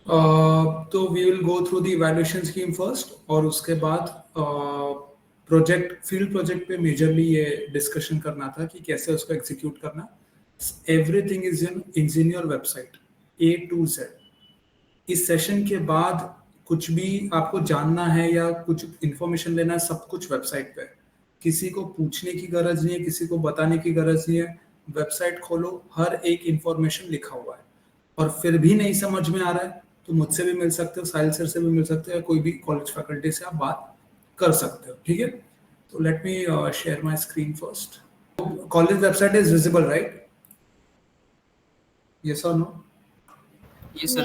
तो we will go through the evaluation scheme first, और उसके बाद प्रोजेक्ट, फील्ड प्रोजेक्ट पे मेजरली ये डिस्कशन करना था कि कैसे उसको एग्जीक्यूट करना. Everything is in your website A to Z. इस सेशन के बाद कुछ भी आपको जानना है या कुछ इंफॉर्मेशन लेना है, सब कुछ वेबसाइट पे है. किसी को पूछने की गरज नहीं है, किसी को बताने की गरज नहीं है. वेबसाइट खोलो, हर एक इंफॉर्मेशन लिखा हुआ है. और फिर भी नहीं समझ में आ रहा है तो मुझसे भी मिल सकते हो, साहिल सर से भी मिल सकते हो, या कोई भी कॉलेज फैकल्टी से आप बात कर सकते हो. ठीक है, तो let me share my screen first. College website is visible, right? Yes और no? Yes, sir.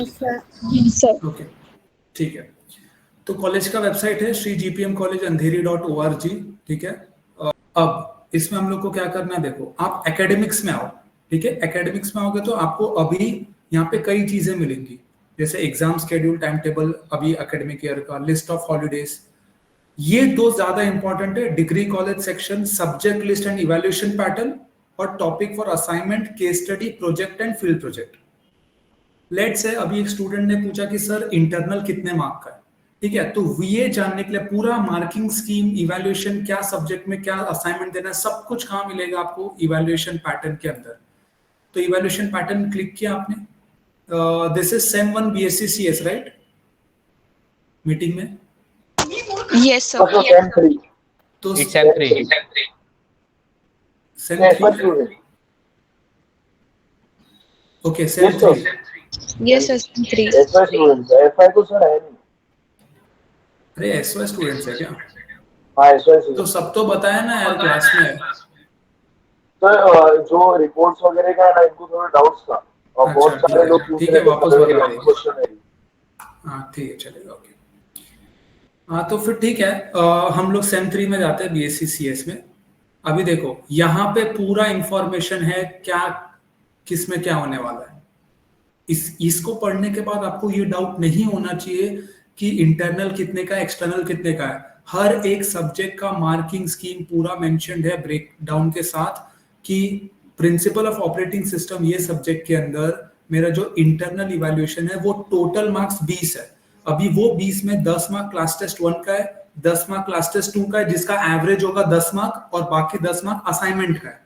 Yes, sir. Okay, ठीक है. तो कॉलेज का वेबसाइट है श्री जीपीएम कॉलेज अंधेरी.org. ठीक है. अब इसमें हम लोग को क्या करना है, देखो आप एकेडमिक्स में आओ. ठीक है, एकेडमिक्स में आओगे तो आपको अभी यहाँ पे कई चीजें मिलेंगी, जैसे एग्जाम शेड्यूल, टाइम टेबल, अभी एकेडमिक ईयर का, लिस्ट ऑफ हॉलीडेज. ये दो ज्यादा इंपॉर्टेंट है. Degree college section, subject list and evaluation pattern, और topic for assignment, case study, project and field project. Let's say अभी एक स्टूडेंट ने पूछा कि सर इंटरनल कितने मार्क का है. ठीक है, तो ये जानने के लिए पूरा मार्किंग स्कीम, इवैल्यूएशन, क्या सब्जेक्ट में क्या असाइनमेंट देना है, सब कुछ कहाँ मिलेगा आपको, इवैल्यूएशन पैटर्न के अंदर. तो इवैल्यूएशन पैटर्न क्लिक किया आपने. This is same 1 BSc CS, right? Meeting में Yes, sir. तो It's M3. Same 3. Okay, same 3. Yes, sir. 3. FI students, FI तो सर है नहीं. अरे SY स्टूडेंट्स है क्या? हाँ FI तो सब तो बताया ना यार क्लास में. सर जो रिपोर्ट्स वगैरह का है ना, इनको थोड़ा डाउट्स था और बहुत अच्छा, सारे लोग पूछ ठीक रहे है, थे वापस पकड़ के बता लंबी क्वेश्चन है. हाँ ठीक है, चलेगा. ओके, हाँ तो फिर ठीक है. हम लोग सेम 3 में जाते हैं, BSc CS में. अभी देखो यहाँ पे पूरा इंफॉर्मेशन है, क्या किस में क्या होने वाला है. इसको पढ़ने के बाद आपको ये डाउट नहीं होना चाहिए कि इंटरनल कितने का, एक्सटर्नल कितने का है. हर एक सब्जेक्ट का मार्किंग स्कीम पूरा मेंशन्ड है ब्रेक डाउन के साथ, कि प्रिंसिपल ऑफ ऑपरेटिंग सिस्टम, ये सब्जेक्ट के अंदर मेरा जो इंटरनल इवैल्यूएशन है वो टोटल मार्क्स 20 है. अभी वो 20 में 10 मार्क क्लास टेस्ट 1 का है, 10 मार्क क्लास टेस्ट 2 का है, जिसका एवरेज होगा 10 मार्क, और बाकी 10 मार्क असाइनमेंट का है.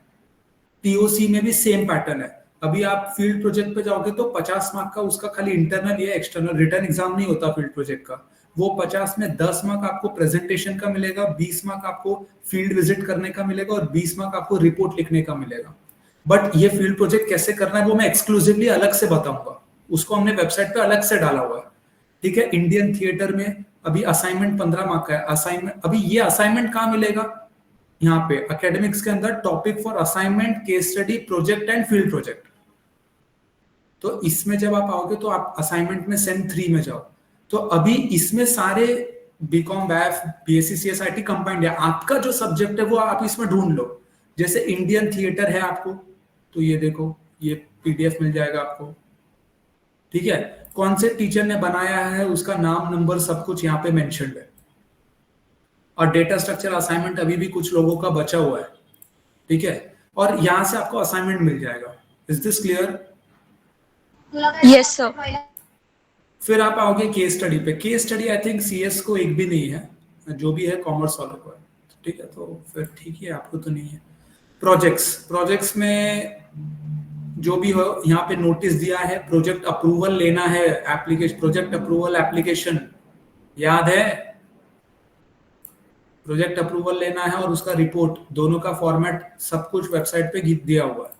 टीओसी में भी सेम पैटर्न है. अभी आप फील्ड प्रोजेक्ट पे जाओगे तो 50 मार्क का उसका खाली इंटरनल या एक्सटर्नल, रिटर्न एग्जाम नहीं होता फील्ड प्रोजेक्ट का. वो 50 में 10 मार्क आपको प्रेजेंटेशन का मिलेगा, 20 मार्क आपको फील्ड विजिट करने का मिलेगा, और 20 मार्क आपको रिपोर्ट लिखने का मिलेगा. बट ये फील्ड प्रोजेक्ट कैसे करना है वो मैं एक्सक्लूसिवली अलग से बताऊंगा. उसको हमने वेबसाइट पे अलग से डाला हुआ है. ठीक है, इंडियन थिएटर में अभी असाइनमेंट 15 मार्क का है. असाइनमेंट, अभी ये असाइनमेंट कहाँ मिलेगा, यहाँ पे एकेडमिक्स के अंदर, topic for assignment, case study, project and field project. तो इसमें जब आप आओगे तो आप असाइनमेंट में सेम 3 में जाओ. तो अभी इसमें सारे BCom, BAF, BSc CS IT combined है. आपका जो सब्जेक्ट है वो आप इसमें ढूंढ लो. जैसे इंडियन थिएटर है आपको, तो ये देखो, ये PDF मिल जाएगा आपको. ठीक है, कौन से टीचर ने बनाया है, उसका नाम, नंबर, सब कुछ यहाँ पे मेंशन्ड है. और डेटा स्ट्रक्चर असाइनमेंट अभी भी कुछ लोगों का बचा हुआ है. ठीक है, और यहां से आपको असाइनमेंट मिल जाएगा. Is this clear? Yes, sir. फिर आप आओगे केस स्टडी पे. Case study I think CS को एक भी नहीं है, जो भी है कॉमर्स वालों को है. ठीक है, तो फिर ठीक है, आपको तो नहीं है. प्रोजेक्ट्स में जो भी हो, यहाँ पे नोटिस दिया है, प्रोजेक्ट अप्रूवल लेना है, एप्लीकेशन, प्रोजेक्ट अप्रूवल एप्लीकेशन, याद है? प्रोजेक्ट अप्रूवल लेना है और उसका रिपोर्ट, दोनों का फॉर्मेट सब कुछ वेबसाइट पे दिया हुआ है.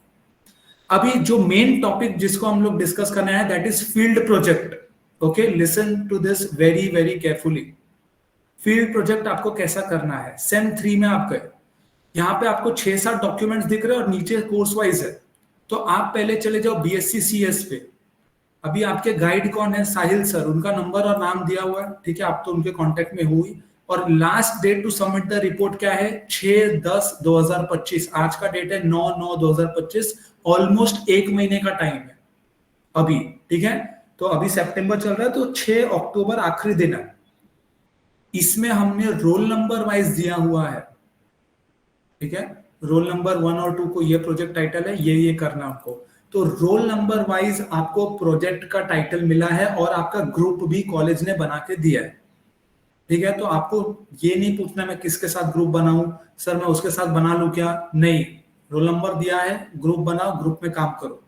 अभी जो मेन टॉपिक जिसको हम लोग डिस्कस करना है, that is field project. Okay, listen to this very very carefully. Field project आपको कैसा करना है, सेम 3 में आप गए, यहाँ पे आपको 6-7 डॉक्यूमेंट्स दिख रहे हैं और नीचे कोर्स वाइज है. तो आप पहले चले जाओ BSc CS पे. अभी आपके गाइड कौन है, साहिल सर, उनका नंबर और नाम दिया हुआ है. ठीक है, आप तो उनके कांटेक्ट में हुई. और last date to submit the report क्या है, 6/10/2025. आज का डेट है 9/9/2025. ऑलमोस्ट 1 महीने का टाइम है अभी. ठीक है, तो अभी सितंबर चल रहा है, तो 6 अक्टूबर आखिरी दिन है. इसमें हमने रोल नंबर वाइज दिया हुआ है. ठीक है, रोल नंबर 1 और 2 को ये प्रोजेक्ट टाइटल है, ये करना आपको. तो रोल नंबर वाइज आपको प्रोजेक्ट का टाइटल मिला है और आपका ग्रुप भी कॉलेज ने बना के दिया है, ठीक है। तो आपको ये नहीं पूछना मैं किसके साथ ग्रुप बनाऊं, सर मैं उसके साथ बना लूं क्या, नहीं, रोल नंबर दिया है, ग्रुप बनाओ, ग्रुप में काम करो।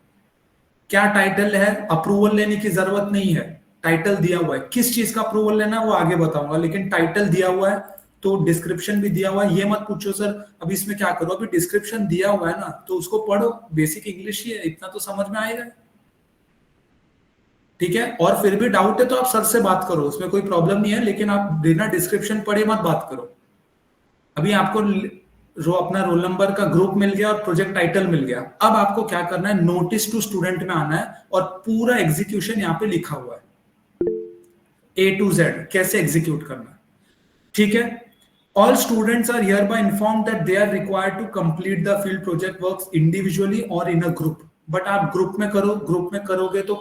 क्या टाइटल है, अप्रूवल लेने की जरूरत नहीं है, टाइटल दिया हुआ है, किस चीज का अप्रूवल लेना है वो आगे बताऊंगा, लेकिन टाइटल दिया हुआ है तो डिस्क्रिप्शन भी दिया हुआ है। ये मत पूछो सर अभी इसमें क्या करो, अभी डिस्क्रिप्शन दिया हुआ है ना तो उसको पढ़ो, बेसिक इंग्लिश ही है, इतना तो समझ में आएगा, ठीक है। और फिर भी डाउट है तो आप सर से बात करो, उसमें कोई प्रॉब्लम नहीं है, लेकिन आप बिना डिस्क्रिप्शन पढ़े मत बात करो। अभी आपको अपना रोल नंबर का ग्रुप मिल गया और प्रोजेक्ट टाइटल मिल गया, अब आपको क्या करना है, नोटिस टू स्टूडेंट में आना है और पूरा एग्जीक्यूशन यहाँ पे लिखा हुआ है, A to Z कैसे एग्जीक्यूट करना है, ठीक है। All students are hereby informed that they are required to complete the field project works individually or in a group. But आप ग्रुप में करो, ग्रुप में करोगे तो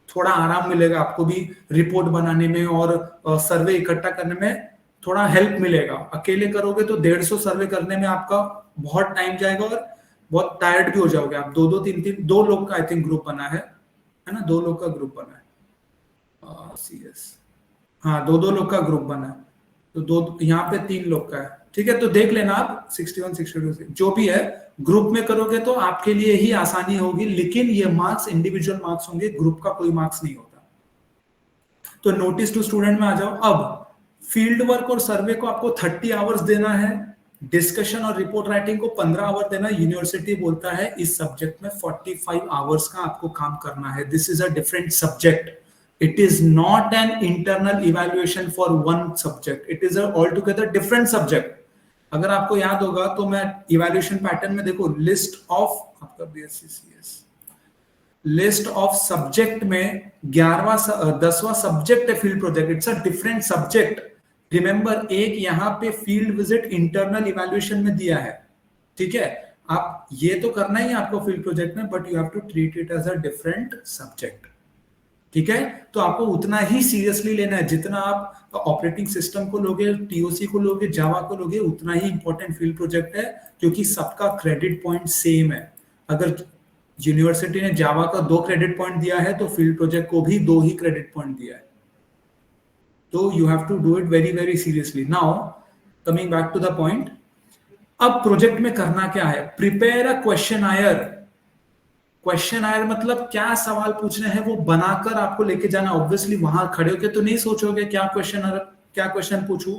थोड़ा आराम मिलेगा आपको भी, रिपोर्ट बनाने में और सर्वे इकट्ठा करने में थोड़ा हेल्प मिलेगा। अकेले करोगे तो 150 सर्वे करने में आपका बहुत टाइम जाएगा और बहुत टायर्ड भी हो जाओगे आप। दो दो लोग का आई थिंक ग्रुप बना है ना, 2 लोग का ग्रुप बना है, सीएस, हाँ 2 लोग का ग्रुप बना है, तो 2 यहाँ पे 3 लोग का है, ठीक है। तो देख लेना आप 61 62 जो भी है, ग्रुप में करोगे तो आपके लिए ही आसानी होगी, लेकिन ये मार्क्स इंडिविजुअल मार्क्स होंगे, ग्रुप का कोई मार्क्स नहीं होता। तो नोटिस टू स्टूडेंट में आ जाओ। अब फील्ड वर्क और सर्वे को आपको 30 आवर्स देना है, डिस्कशन और रिपोर्ट राइटिंग को 15 आवर देना। यूनिवर्सिटी बोलता है इस सब्जेक्ट में 45 आवर्स का आपको काम करना है। This is a different subject, it is not an internal evaluation for one subject, it is a altogether different subject। अगर आपको याद होगा तो मैं इवैल्यूएशन पैटर्न में देखो, लिस्ट ऑफ आपका बीएससीसीएस, लिस्ट ऑफ सब्जेक्ट में 10वां सब्जेक्ट है field project, it's a different subject. Remember, एक यहाँ पे फील्ड विजिट इंटरनल इवैल्यूएशन में दिया है, ठीक है। आप ये तो करना ही है आपको फील्ड प्रोजेक्ट में, but you have to treat it as a different subject, ठीक है। तो आपको उतना ही सीरियसली लेना है जितना आप ऑपरेटिंग सिस्टम को लोगे, टीओसी को लोगे, जावा को लोगे, उतना ही इंपॉर्टेंट फील्ड प्रोजेक्ट है, क्योंकि सबका क्रेडिट पॉइंट सेम है। अगर यूनिवर्सिटी ने जावा का 2 क्रेडिट पॉइंट दिया है तो फील्ड प्रोजेक्ट को भी 2 ही क्रेडिट पॉइंट दिया है। तो you have to do it very very seriously. Now coming back to the point, अब प्रोजेक्ट में करना क्या है, prepare a questionnaire. Questionnaire मतलब क्या सवाल पूछने हैं वो बनाकर आपको लेके जाना। ऑब्वियसली वहां खड़े होके तो नहीं सोचोगे क्या क्वेश्चन पूछूं।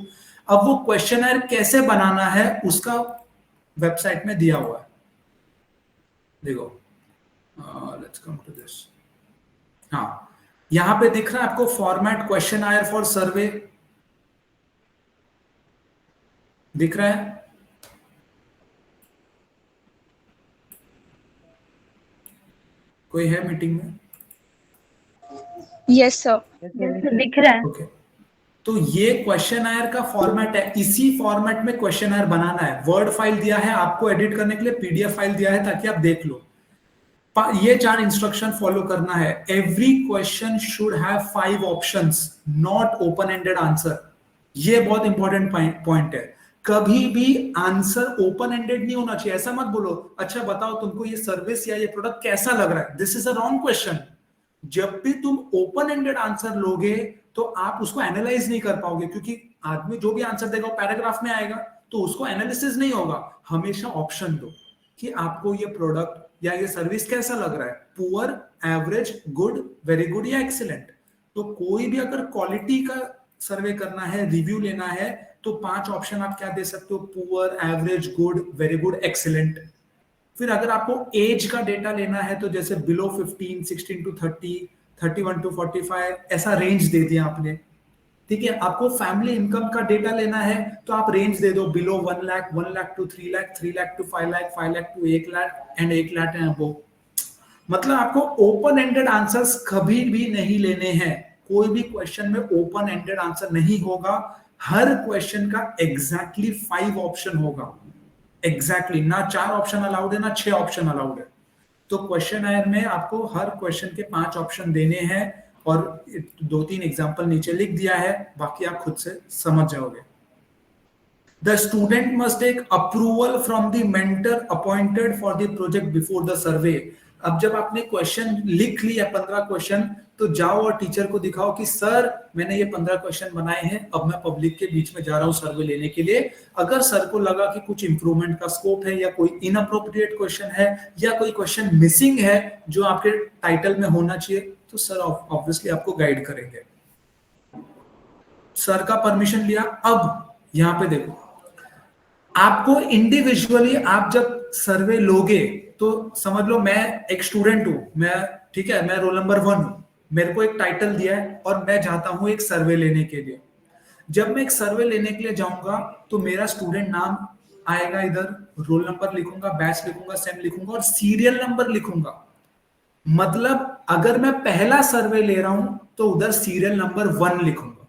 अब वो क्वेश्चन आयर कैसे बनाना है उसका वेबसाइट में दिया हुआ है, देखो, लेट्स कम टू दिस। हाँ, यहां पे दिख रहा है आपको फॉर्मेट क्वेश्चन आयर फॉर सर्वे, दिख रहा है? कोई है मीटिंग में? यस सर, दिख रहा है। ओके, तो ये क्वेश्चन आयर का फॉर्मेट है, इसी फॉर्मेट में क्वेश्चन आयर बनाना है। वर्ड फाइल दिया है आपको एडिट करने के लिए, पीडीएफ फाइल दिया है ताकि आप देख लो। ये 4 इंस्ट्रक्शन फॉलो करना है। Every question should have 5 options, not open ended answer. ये बहुत इंपॉर्टेंट पॉइंट है। कभी भी आंसर ओपन एंडेड नहीं होना चाहिए। ऐसा मत बोलो, अच्छा बताओ तुमको ये सर्विस या ये प्रोडक्ट कैसा लग रहा है, this is a wrong question. जब भी तुम ओपन एंडेड आंसर लोगे तो आप उसको एनालाइज नहीं कर पाओगे, क्योंकि आदमी जो भी आंसर देगा वो पैराग्राफ में आएगा, तो उसको एनालिसिस नहीं होगा। हमेशा ऑप्शन दो कि आपको ये प्रोडक्ट या ये सर्विस कैसा लग रहा है, poor, average, good, very good या एक्सीलेंट। तो कोई भी अगर क्वालिटी का सर्वे करना है, रिव्यू लेना है, तो 5 ऑप्शन आप क्या दे सकते हो, poor, average, good, very good, excellent. फिर अगर आपको एज का डेटा लेना है तो जैसे बिलो 15, 16 to 30, 31 to 45, ऐसा रेंज दे दिया आपने, ठीक है। आपको फैमिली इनकम का डेटा लेना है तो आप रेंज दे दो, below 1 lakh, 1 lakh to 3 lakh, 3 lakh to 5 lakh, 5 lakh to 1 lakh and 1 lakh and above. मतलब आपको ओपन एंडेड आंसर्स कभी भी नहीं लेने हैं। कोई भी क्वेश्चन में ओपन एंडेड आंसर नहीं होगा। हर क्वेश्चन का एग्जैक्टली 5 ऑप्शन होगा, एग्जैक्टली ना 4 ऑप्शन अलाउड है ना 6 ऑप्शन अलाउड है। तो क्वेश्चन आयर में आपको हर क्वेश्चन के 5 ऑप्शन देने हैं और 2-3 एग्जांपल नीचे लिख दिया है, बाकी आप खुद से समझ जाओगे। The student must take approval from the mentor appointed for the project before the survey। अब जब आपने क्वेश्चन लिख लिया 15 क्वेश्चन, तो जाओ और टीचर को दिखाओ कि सर मैंने ये 15 क्वेश्चन बनाए हैं, अब मैं पब्लिक के बीच में जा रहा हूँ सर्वे लेने के लिए। अगर सर को लगा कि कुछ इंप्रूवमेंट का स्कोप है, या कोई इनअप्रोप्रिएट क्वेश्चन है, या कोई क्वेश्चन मिसिंग है जो आपके टाइटल में होना चाहिए, तो सर ऑब्वियसली आपको गाइड करेंगे। सर का परमिशन लिया। अब यहां पे देखो, आपको इंडिविजुअली आप जब सर्वे लोगे तो समझ लो मैं एक स्टूडेंट हूं, मैं ठीक है, मैं रोल नंबर 1 हूं, मेरे को एक टाइटल दिया है और मैं जाता हूं एक सर्वे लेने के लिए। जब मैं एक सर्वे लेने के लिए जाऊंगा तो मेरा स्टूडेंट नाम आएगा, इधर रोल नंबर लिखूंगा, बैच लिखूंगा, सेम लिखूंगा और सीरियल नंबर लिखूंगा। मतलब अगर मैं पहला सर्वे ले रहा हूं तो उधर सीरियल नंबर 1 लिखूंगा,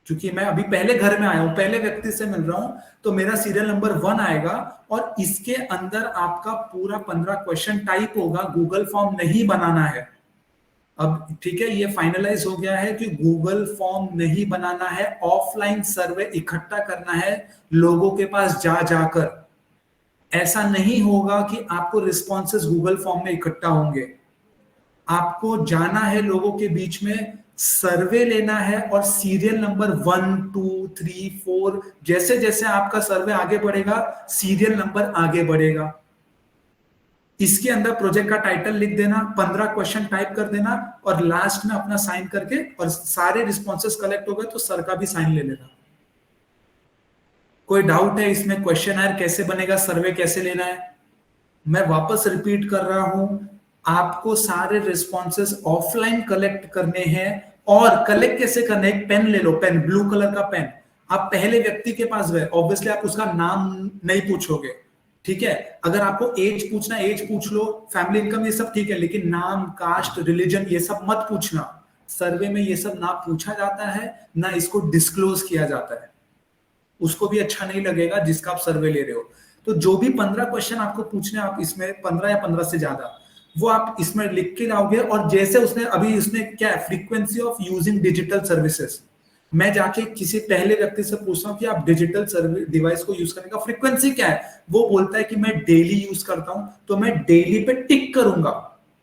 क्योंकि मैं अभी पहले घर में आया हूं, पहले व्यक्ति से मिल रहा हूं, तो मेरा सीरियल नंबर 1 आएगा। और इसके अंदर आपका पूरा 15 क्वेश्चन टाइप होगा, गूगल फॉर्म नहीं बनाना है। अब ठीक है, ये फाइनलाइज हो गया है कि गूगल फॉर्म नहीं बनाना है, ऑफलाइन सर्वे इकट्ठा करना है लोगों के पास जा जाकर। ऐसा नहीं होगा कि आपको रिस्पॉन्सेस गूगल फॉर्म में इकट्ठा होंगे, आपको जाना है लोगों के बीच में, सर्वे लेना है और सीरियल नंबर 1 2 3 4 जैसे जैसे आपका सर्वे आगे बढ़ेगा सीरियल नंबर आगे बढ़ेगा। इसके अंदर प्रोजेक्ट का टाइटल लिख देना, 15 क्वेश्चन टाइप कर देना और लास्ट में अपना साइन करके, और सारे रिस्पॉन्सेस कलेक्ट हो गए तो सर का भी साइन ले लेना। कोई डाउट है इसमें? क्वेश्चन आयर कैसे बनेगा, सर्वे कैसे लेना है? मैं वापस रिपीट कर रहा हूं, आपको सारे रिस्पॉन्सेस ऑफलाइन कलेक्ट करने हैं। और कलेक्ट कैसे करना है? एक पेन ले लो, पेन, ब्लू कलर का पेन। आप पहले व्यक्ति के पास गए, ऑब्वियसली आप उसका नाम नहीं पूछोगे, ठीक है। अगर आपको एज पूछना, एज पूछ लो, फैमिली इनकम ये सब ठीक है, लेकिन नाम, कास्ट, रिलीजन ये सब मत पूछना। सर्वे में ये सब ना पूछा जाता है, ना इसको डिस्क्लोज किया जाता है। उसको भी अच्छा नहीं लगेगा जिसका आप सर्वे ले रहे हो। तो जो भी 15 क्वेश्चन आपको पूछने, आप इसमें 15 या 15 से ज्यादा, वो आप इसमें लिख के लाओगे। और जैसे उसने क्या है, frequency of using digital services, मैं जाके किसी पहले व्यक्ति से पूछता हूं कि आप डिजिटल सर्विस डिवाइस को यूज करने का फ्रीक्वेंसी क्या है, वो बोलता है कि मैं डेली यूज करता हूं, तो मैं डेली पे टिक करूंगा,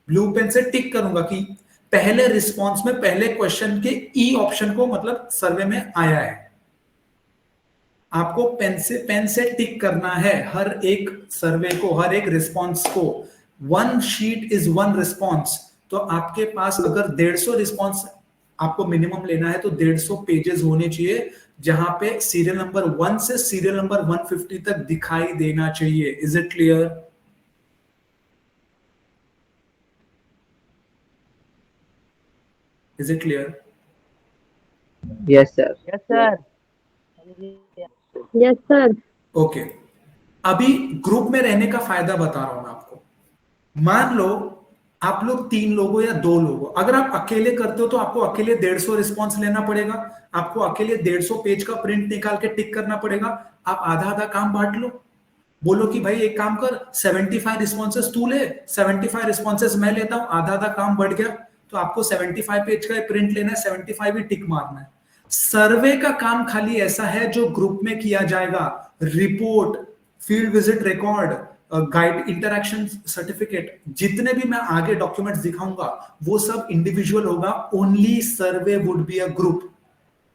ब्लू पेन से टिक करूंगा कि पहले रिस्पॉन्स में पहले क्वेश्चन के ई ऑप्शन को मतलब सर्वे में आया है। आपको पेन से टिक करना है हर एक सर्वे को, हर एक रिस्पॉन्स को। 1 शीट इज 1 रिस्पॉन्स। तो आपके पास अगर 150 रिस्पॉन्स आपको मिनिमम लेना है तो 150 पेजेस होने चाहिए, जहां पे सीरियल नंबर 1 से सीरियल नंबर 150 तक दिखाई देना चाहिए। Is it clear? Is it clear? Yes, sir. Yes, sir. Yes, sir. Okay, अभी ग्रुप में रहने का फायदा बता रहा हूं मैं आपको। मान लो आप लोग 3 लोग हो या 2 लोग हो, अगर आप अकेले करते हो तो आपको अकेले 150 रिस्पॉन्स लेना पड़ेगा, आपको अकेले 150 पेज का प्रिंट निकाल के टिक करना पड़ेगा। आप आधा आधा काम बांट लो, बोलो कि भाई एक काम कर, 75 रिस्पॉन्सेस तू ले, 75 रिस्पॉन्सेस मैं लेता हूं, आधा आधा काम बढ़ गया। तो आपको 75 पेज का प्रिंट लेना है, 75 ही टिक मारना है। सर्वे का काम खाली ऐसा है जो ग्रुप में किया जाएगा, report, field visit record, guide, interaction certificate, जितने भी मैं आगे डॉक्यूमेंट्स दिखाऊंगा वो सब इंडिविजुअल होगा। Only survey would be a group,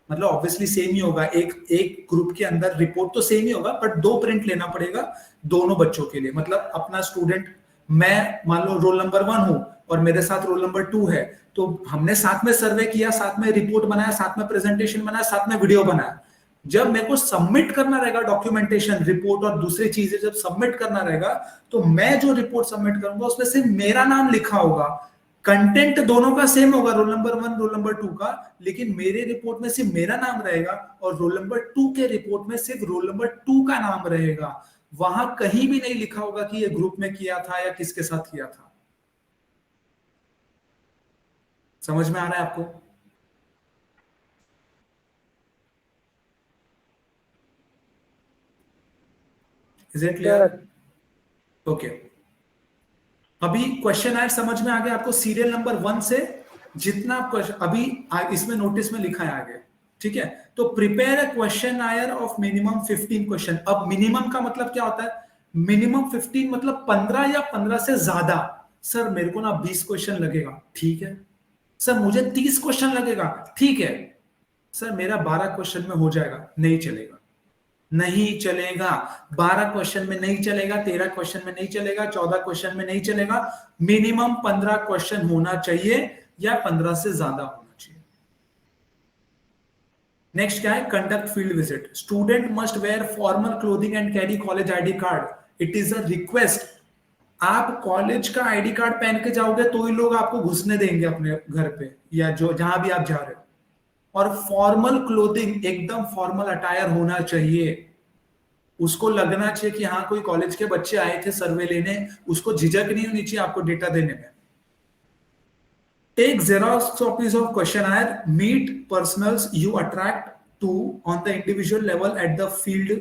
मतलब ऑब्वियसली सेम ही होगा, एक ग्रुप के अंदर रिपोर्ट तो सेम ही होगा, बट 2 प्रिंट लेना पड़ेगा दोनों बच्चों के लिए। मतलब अपना स्टूडेंट, मैं मान लो रोल नंबर 1 हूं और मेरे साथ रोल नंबर 2 है, तो हमने साथ में सर्वे किया, साथ में रिपोर्ट बनाया, साथ में प्रेजेंटेशन बनाया, साथ में वीडियो बनाया। जब मेरे को सबमिट करना रहेगा डॉक्यूमेंटेशन, रिपोर्ट और दूसरी चीजें जब सबमिट करना रहेगा, तो मैं जो रिपोर्ट सबमिट करूंगा उसमें सिर्फ मेरा नाम लिखा होगा। कंटेंट दोनों का सेम होगा, रोल नंबर 1 रोल नंबर 2 का, लेकिन मेरे रिपोर्ट में सिर्फ मेरा नाम रहेगा और रोल नंबर 2 के रिपोर्ट में सिर्फ रोल नंबर 2 का नाम रहेगा। वहां कहीं भी नहीं लिखा होगा कि ये ग्रुप में किया था या किसके साथ किया था। समझ में आ रहा है आपको? Is it clear? ओके, अभी क्वेश्चन आयर समझ में आ गया आपको? सीरियल नंबर 1 से जितना क्वेश्चन अभी इसमें नोटिस में लिखा है आगे, ठीक है। तो prepare a questionnaire of minimum 15 question. अब मिनिमम का मतलब क्या होता है? मिनिमम 15 मतलब 15 या 15 से ज्यादा। सर मेरे को ना 20 क्वेश्चन लगेगा, ठीक है। सर मुझे 30 क्वेश्चन लगेगा, ठीक है। सर मेरा 12 क्वेश्चन में हो जाएगा, नहीं चलेगा, नहीं चलेगा। 12 क्वेश्चन में नहीं चलेगा, 13 क्वेश्चन में नहीं चलेगा, 14 क्वेश्चन में नहीं चलेगा। मिनिमम 15 क्वेश्चन होना चाहिए या 15 से ज्यादा होना चाहिए। नेक्स्ट क्या है, conduct field visit. Student must where formal clothing and carry college ID card. It is a request. आप कॉलेज का आईडी कार्ड पहन के जाओगे तो ही लोग आपको घुसने देंगे अपने घर पे या जो जहां भी आप जा रहे हो। और फॉर्मल क्लोथिंग, एकदम फॉर्मल अटायर होना चाहिए। उसको लगना चाहिए कि हाँ कोई कॉलेज के बच्चे आए थे सर्वे लेने, उसको झिझक नहीं होनी चाहिए आपको डेटा देने में। Take Xerox copies of questionnaire. Meet personals you attract to on the individual level at the field.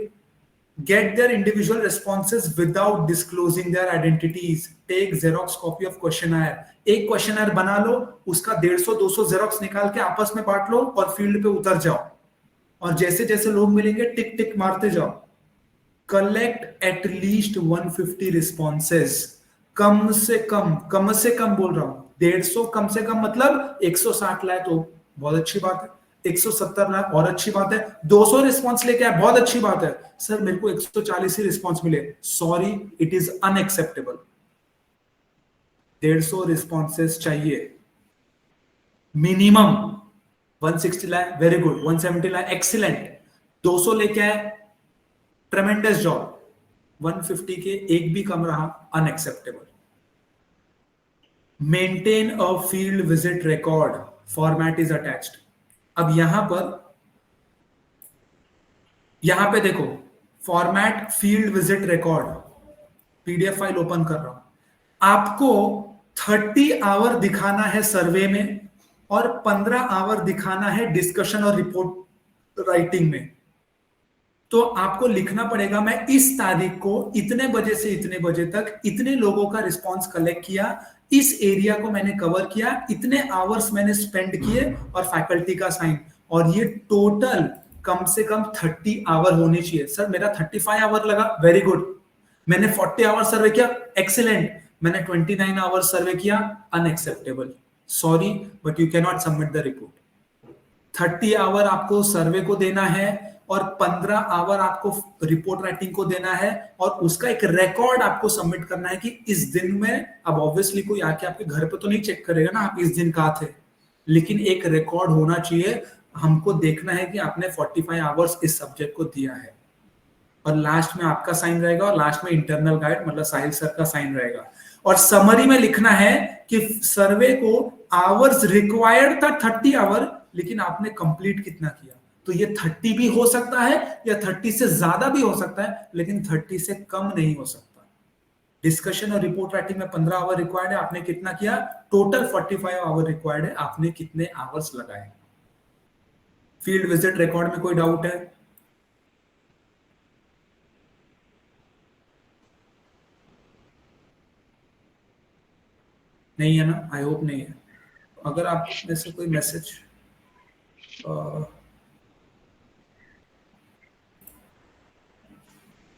Get their individual responses without disclosing their identities. Take Xerox copy of questionnaire. एक questionnaire बना लो, उसका 150-200 xerox निकाल के आपस में बांट लो और field पे उतर जाओ और जैसे जैसे लोग मिलेंगे टिक टिक मारते जाओ। Collect at least 150 responses. कम से कम बोल रहा हूं, 150 कम से कम मतलब 160 लाए तो बहुत अच्छी बात है, 170 लाए और अच्छी बात है, 200 रिस्पॉन्स लेके आए बहुत अच्छी बात है। सर मेरे को 140 ही रिस्पॉन्स मिले, sorry it is unacceptable. 150 responses चाहिए मिनिमम। 160 लाए वेरी गुड, 170 लाए एक्सीलेंट, 200 लेके आए ट्रेमेंडस जॉब, 150 के एक भी कम रहा unacceptable. Maintain a field visit record, format is attached. अब यहां पे देखो format field visit record, PDF file open कर रहा हूं। आपको 30 आवर दिखाना है सर्वे में और 15 आवर दिखाना है डिस्कशन और रिपोर्ट राइटिंग में। तो आपको लिखना पड़ेगा मैं इस तारीख को इतने बजे से इतने बजे तक इतने लोगों का रिस्पांस कलेक्ट किया, इस एरिया को मैंने कवर किया, इतने आवर्स मैंने स्पेंड किए और फैकल्टी का साइन। और ये टोटल कम से कम 30 आवर होने चाहिए। सर मेरा 35 आवर लगा, वेरी गुड। मैंने 40 आवर सर्वे किया, एक्सीलेंट। मैंने 29 आवर सर्वे किया, unacceptable, sorry but you can not submit the report. 30 hour आपको सर्वे को देना है और 15 आवर आपको रिपोर्ट राइटिंग को देना है और उसका एक रिकॉर्ड आपको सबमिट करना है कि इस दिन में। अब ऑब्वियसली कोई आके आपके घर पे तो नहीं चेक करेगा ना आप इस दिन कहाँ थे, लेकिन एक रिकॉर्ड होना चाहिए। हमको देखना है कि आपने 45 आवर्स इस सब्जेक्ट को दिया है और लास्ट में आपका साइन रहेगा और लास्ट में इंटरनल गाइड मतलब साहिल सर का साइन रहेगा। और समरी में लिखना है कि सर्वे को आवर्स रिक्वायर्ड था 30 आवर, लेकिन आपने कंप्लीट कितना किया। तो ये 30 भी हो सकता है या 30 से ज्यादा भी हो सकता है, लेकिन 30 से कम नहीं हो सकता। डिस्कशन और रिपोर्ट राइटिंग में 15 आवर रिक्वायर्ड है, आपने कितना किया, टोटल 45 आवर रिक्वायर्ड है, आपने कितने आवर्स लगाए। फील्ड विजिट रिकॉर्ड में कोई डाउट है? नहीं है ना, आई होप नहीं है। अगर आप में से कोई मैसेज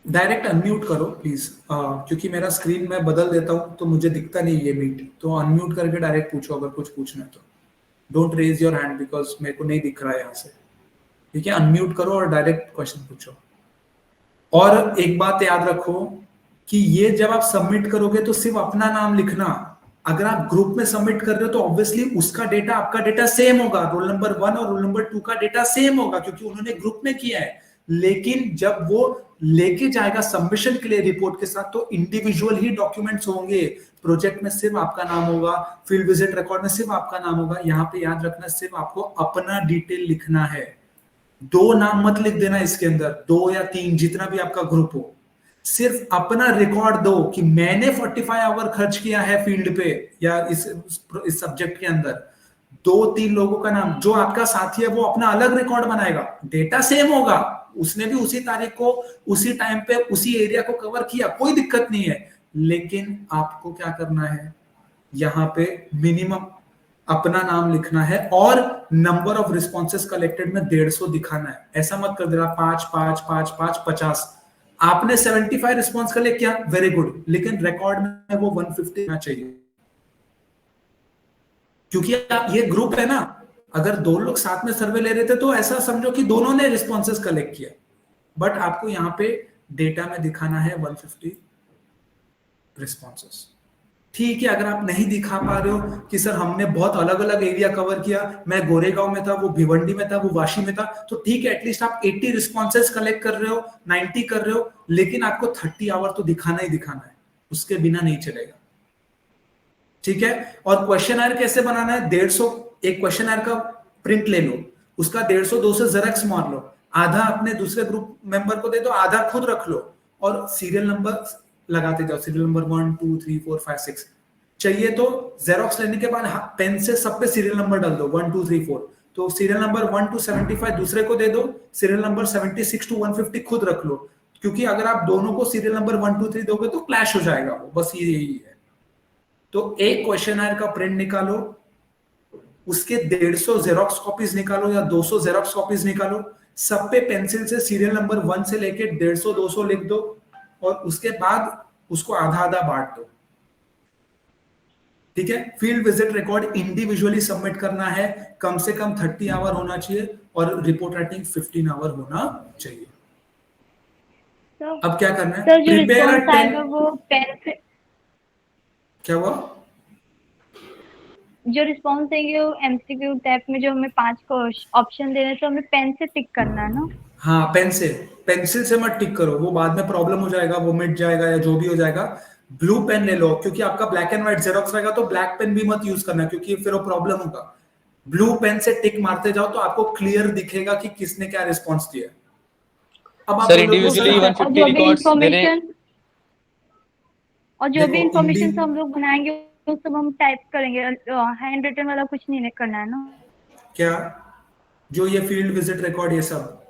डायरेक्ट अनम्यूट करो प्लीज, क्योंकि मेरा स्क्रीन मैं बदल देता हूं तो मुझे दिखता नहीं ये मीट, तो अनम्यूट करके डायरेक्ट पूछो अगर कुछ पूछना है तो। Don't raise your hand because मेरे को नहीं दिख रहा है यहाँ से, ठीक है। अनम्यूट करो और डायरेक्ट क्वेश्चन पूछो। और एक बात याद रखो कि ये जब आप सबमिट करोगे तो सिर्फ अपना नाम लिखना। अगर आप ग्रुप में सबमिट कर रहे हो तो ऑब्वियसली उसका डेटा आपका डेटा सेम होगा, रोल नंबर 1 और रोल नंबर 2 का डेटा सेम होगा क्योंकि उन्होंने ग्रुप में किया है। लेकिन जब वो लेके जाएगा सबमिशन के लिए रिपोर्ट के साथ तो इंडिविजुअल ही डॉक्यूमेंट्स होंगे। प्रोजेक्ट में सिर्फ आपका नाम होगा, फील्ड विजिट रिकॉर्ड में सिर्फ आपका नाम होगा। यहाँ पे याद रखना सिर्फ आपको अपना डिटेल लिखना है, 2 नाम मत लिख देना इसके अंदर, 2 या 3 जितना भी आपका ग्रुप हो। सिर्फ अपना रिकॉर्ड दो कि मैंने 45 आवर खर्च किया है फील्ड पे या इस सब्जेक्ट के अंदर। 2-3 लोगों का नाम, जो आपका साथी है वो अपना अलग रिकॉर्ड बनाएगा, डेटा सेम होगा, उसने भी उसी तारीख को उसी टाइम पे उसी एरिया को कवर किया, कोई दिक्कत नहीं है। लेकिन आपको क्या करना है, यहाँ पे मिनिमम अपना नाम लिखना है और नंबर ऑफ रिस्पॉन्सेस कलेक्टेड में 150 दिखाना है। ऐसा मत कर देना 5 5 5 5 50। आपने 75 रिस्पॉन्स कलेक्ट किया, वेरी गुड, लेकिन रिकॉर्ड में वो 150 होना चाहिए, क्योंकि ये ग्रुप है ना, अगर दो लोग साथ में सर्वे ले रहे थे तो ऐसा समझो कि दोनों ने रिस्पॉन्सेस कलेक्ट किया, बट आपको यहां पे डेटा में दिखाना है 150 रिस्पॉन्सेस। ठीक है, अगर आप नहीं दिखा पा रहे हो कि सर हमने बहुत अलग अलग एरिया कवर किया, मैं गोरेगांव में था, वो भिवंडी में था, वो वाशी में था, तो ठीक है, एटलीस्ट आप 80 रिस्पॉन्सेस कलेक्ट कर रहे हो, 90 कर रहे हो, लेकिन आपको 30 आवर तो दिखाना ही दिखाना है, उसके बिना नहीं चलेगा। ठीक है, और क्वेश्चनर कैसे बनाना है, 150 एक क्वेश्चनर का प्रिंट ले लो, उसका 150-200 जेरॉक्स मार लो, आधा अपने दूसरे ग्रुप मेंबर को दे दो, आधा खुद रख लो, और सीरियल नंबर लगाते जाओ, सीरियल नंबर 1 2 3 4 5 6। चाहिए तो जेरॉक्स लेने के बाद पेन से सब पे सीरियल नंबर डाल दो, 1 2 3 4, तो सीरियल नंबर 1 to 75 दूसरे को दे दो, सीरियल नंबर 76 to 150 खुद रख लो, क्योंकि अगर आप दोनों को सीरियल नंबर 1 2 3 दोगे तो क्लैश हो जाएगा वो, बस यही है। तो एक क्वेश्चनर का प्रिंट निकालो, उसके 150 जेरॉक्स कॉपीज निकालो या 200 जेरॉक्स कॉपीज निकालो, सब पे पेंसिल से सीरियल नंबर 1 से लेके 150-200 लिख दो, और उसके बाद उसको आधा आधा बांट दो। ठीक है, field visit record individually submit करना है, कम से कम 30 आवर होना चाहिए, और रिपोर्ट राइटिंग 15 आवर होना चाहिए। अब क्या करना है, प्रिपेयर अ 10, वो पेन से, क्या हुआ, जो रिस्पॉन्स देंगे वो एमसीक्यू टाइप में जो हमें 5 को ऑप्शन दे रहे हैं, तो हमें पेन से टिक करना है ना। हाँ, पेन से, पेंसिल से मत टिक करो, वो बाद में प्रॉब्लम हो जाएगा, वो मिट जाएगा या जो भी हो जाएगा। ब्लू पेन ले लो, क्योंकि आपका ब्लैक एंड व्हाइट जेरॉक्स रहेगा, तो ब्लैक पेन भी मत यूज करना, क्योंकि फिर वो प्रॉब्लम होगा। ब्लू पेन से टिक मारते जाओ तो आपको क्लियर दिखेगा कि किसने क्या रिस्पॉन्स दिया। अब आप सर इंडिविजुअली 150 रिकॉर्ड्स दे रहे हैं, और जो भी इंफॉर्मेशन हम लोग बनाएंगे वो सब हम टाइप करेंगे, हैंड रिटन वाला कुछ नहीं करना है ना। क्या, जो ये फील्ड विजिट रिकॉर्ड ये सब,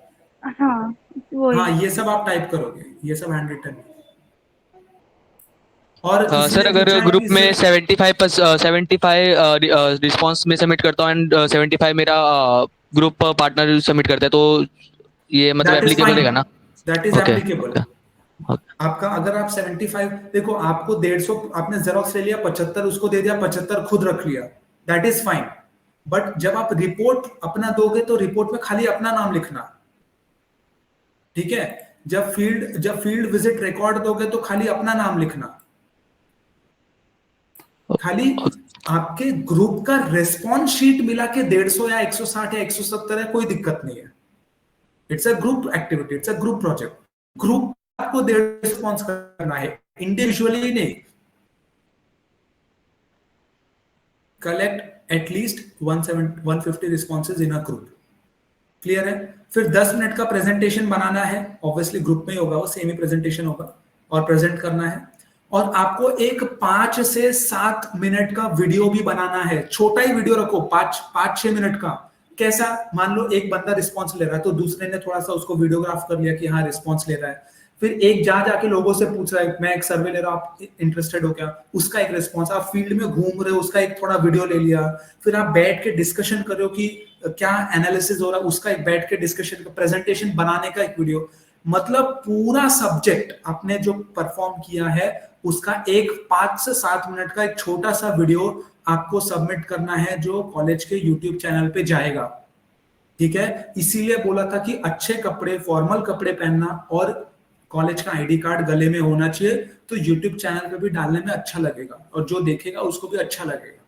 हाँ वही, हाँ ये सब आप टाइप करोगे, ये सब हैंड रिटन। और सर अगर ग्रुप में 75 रिस्पॉन्स में सबमिट करता हूँ एंड 75 मेरा ग्रुप पार्टनर सबमिट करता है, तो ये मतलब एप्लीकेबल है ना? That is applicable. आपका अगर आप 75, देखो आपको 150 आपने जेरॉक्स ले लिया, 75 उसको दे दिया, 75 खुद रख लिया, दैट इज फाइन। बट जब आप रिपोर्ट अपना दोगे तो रिपोर्ट में खाली अपना नाम लिखना, ठीक है। जब फील्ड विजिट रिकॉर्ड दोगे तो खाली अपना नाम लिखना, खाली आपके ग्रुप का रेस्पॉन्स शीट मिला के 150 या 160 या 170 है, कोई दिक्कत नहीं है। It's a group activity, it's a group project. Group आपको रिस्पॉन्स करना है, इंडिविजुअली नहीं। Collect at least 150 responses in a group. Clear है? फिर 10 मिनट का प्रेजेंटेशन बनाना है, ऑब्वियसली ग्रुप में ही होगा, वो सेम ही प्रेजेंटेशन होगा, और प्रेजेंट करना है। और आपको एक 5 से 7 मिनट का वीडियो भी बनाना है, छोटा ही वीडियो रखो, 5-6 मिनट का। कैसा, मान लो एक बंदा रिस्पॉन्स ले रहा है तो दूसरे ने थोड़ा सा उसको वीडियोग्राफ कर लिया कि हाँ रिस्पॉन्स ले रहा है। फिर एक जाके लोगों से पूछ रहा है, मैं एक सर्वे ले रहा हूं, आप इंटरेस्टेड हो क्या, उसका एक रिस्पॉन्स। आप फील्ड में घूम रहे हो, उसका एक थोड़ा वीडियो ले लिया। फिर आप बैठ के डिस्कशन कर रहे हो कि क्या एनालिसिस हो रहा है, उसका एक बैठ के डिस्कशन, प्रेजेंटेशन बनाने का एक वीडियो। मतलब पूरा सब्जेक्ट आपने जो परफॉर्म किया है उसका एक 5 से 7 मिनट का एक छोटा सा वीडियो आपको सबमिट करना है, जो कॉलेज के यूट्यूब चैनल पे जाएगा। ठीक है, इसीलिए बोला था कि अच्छे कपड़े, फॉर्मल कपड़े पहनना और कॉलेज का आईडी कार्ड गले में होना चाहिए, तो यूट्यूब चैनल पे भी डालने में अच्छा लगेगा और जो देखेगा उसको भी अच्छा लगेगा।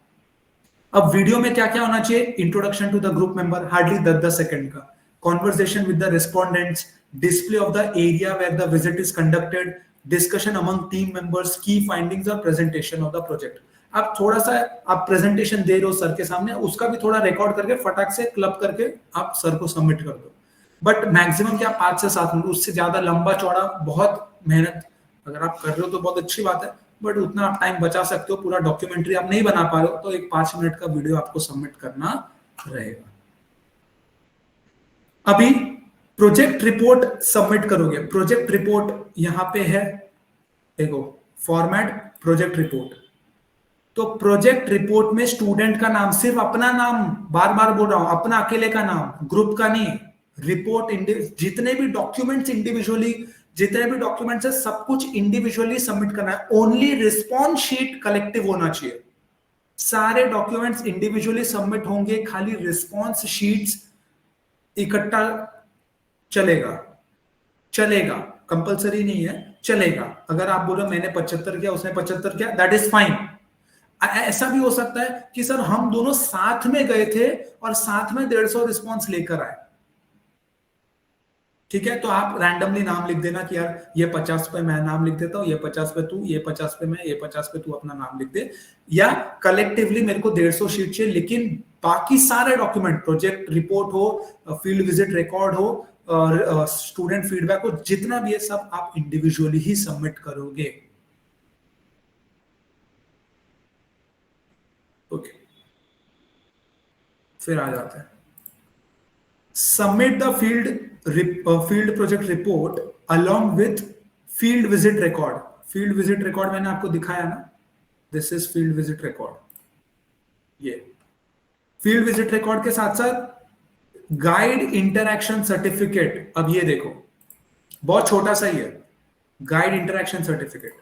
अब वीडियो में क्या क्या होना चाहिए? Introduction to the group member, hardly 10-10 second का, conversation with the respondents, display of the area where the visit is conducted, discussion among team members, key findings और प्रेजेंटेशन ऑफ द प्रोजेक्ट। आप थोड़ा सा आप प्रेजेंटेशन दे रहे हो sir के सामने, उसका भी थोड़ा रिकॉर्ड करके फटाक से क्लब करके आप सर को सबमिट कर दो। बट मैक्सिमम क्या 5 से 7 मिनट, उससे ज्यादा लंबा चौड़ा बहुत मेहनत अगर आप कर रहे हो तो बहुत अच्छी बात है, बट उतना आप टाइम बचा सकते हो। पूरा डॉक्यूमेंट्री आप नहीं बना पा रहे हो तो एक 5 मिनट का वीडियो आपको सबमिट करना रहेगा। अभी प्रोजेक्ट रिपोर्ट सबमिट करोगे। प्रोजेक्ट रिपोर्ट यहां पे है, देखो फॉर्मेट प्रोजेक्ट रिपोर्ट। तो प्रोजेक्ट रिपोर्ट में स्टूडेंट का नाम, सिर्फ अपना नाम, बार बार बोल रहा हूं, अपना अकेले का नाम, ग्रुप का नहीं। रिपोर्ट जितने भी डॉक्यूमेंट्स इंडिविजुअली जितने भी डॉक्यूमेंट्स है सब कुछ इंडिविजुअली सबमिट करना है। ओनली रिस्पॉन्स शीट कलेक्टिव होना चाहिए। सारे डॉक्यूमेंट्स इंडिविजुअली सबमिट होंगे, खाली रिस्पॉन्स शीट्स इकट्ठा चलेगा, कंपलसरी नहीं है, चलेगा। अगर आप बोलो मैंने 75 किया, उसने 75 किया, दैट इज फाइन। ऐसा भी हो सकता है कि सर हम दोनों साथ में गए थे और साथ में 150 रिस्पॉन्स लेकर आए, ठीक है। तो आप रैंडमली नाम लिख देना कि यार ये 50 पे मैं नाम लिख देता हूं, ये 50 पे तू, ये 50 पे मैं, ये 50 पे तू अपना नाम लिख दे। या कलेक्टिवली मेरे को 150 शीट चाहिए, लेकिन बाकी सारे डॉक्यूमेंट, प्रोजेक्ट रिपोर्ट हो, फील्ड विजिट रिकॉर्ड हो, स्टूडेंट फीडबैक हो, जितना भी है सब आप इंडिविजुअली ही सबमिट करोगे। ओके, फिर आ जाता है submit the field project report along with field visit record. Field visit record मैंने आपको दिखाया ना, this is field visit record. ये फील्ड विजिट रिकॉर्ड के साथ साथ गाइड इंटरैक्शन सर्टिफिकेट। अब ये देखो बहुत छोटा सा ही है, गाइड इंटरैक्शन सर्टिफिकेट।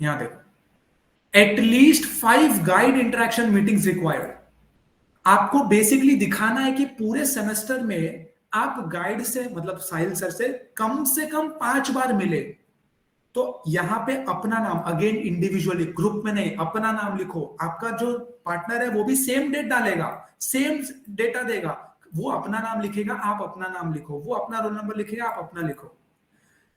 यहां देखो, at least 5 guide interaction meetings required. आपको बेसिकली दिखाना है कि पूरे सेमेस्टर में आप गाइड से, मतलब साहिल सर से कम 5 बार मिले। तो यहां पे अपना नाम, अगेन इंडिविजुअली, ग्रुप में नहीं, अपना नाम लिखो। आपका जो पार्टनर है वो भी सेम डेट डालेगा, सेम डेटा देगा, वो अपना नाम लिखेगा, आप अपना नाम लिखो, वो अपना रोल नंबर लिखेगा, आप अपना लिखो।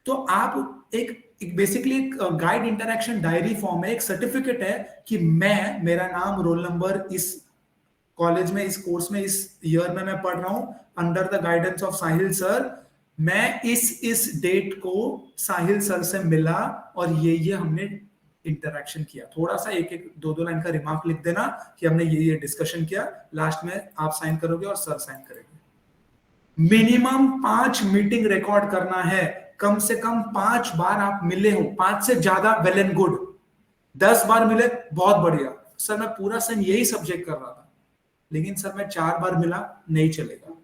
तो आप एक basically guide interaction diary form है, एक सर्टिफिकेट है कि मेरा नाम, रोल नंबर, इस कॉलेज में, इस कोर्स में, इस ईयर में मैं पढ़ रहा हूं under the guidance of Sahil sir. मैं इस डेट को साहिल सर से मिला और ये हमने इंटरैक्शन किया। थोड़ा सा एक 2 लाइन का रिमार्क लिख देना कि हमने ये डिस्कशन किया। लास्ट में आप साइन करोगे और सर साइन करेंगे। मिनिमम 5 मीटिंग रिकॉर्ड करना है, कम से कम 5 बार आप मिले हो। 5 से ज्यादा वेल एंड गुड, 10 बार मिले बहुत बढ़िया। सर मैं पूरा सेम यही सब्जेक्ट कर रहा था, लेकिन सर मैं 4 बार मिला, नहीं चलेगा।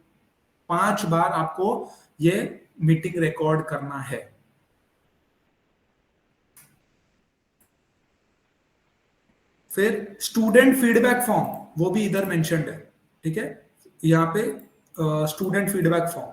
5 बार आपको ये मीटिंग रिकॉर्ड करना है। फिर स्टूडेंट फीडबैक फॉर्म, वो भी इधर मेंशन्ड है, ठीक है। यहां पे स्टूडेंट फीडबैक फॉर्म,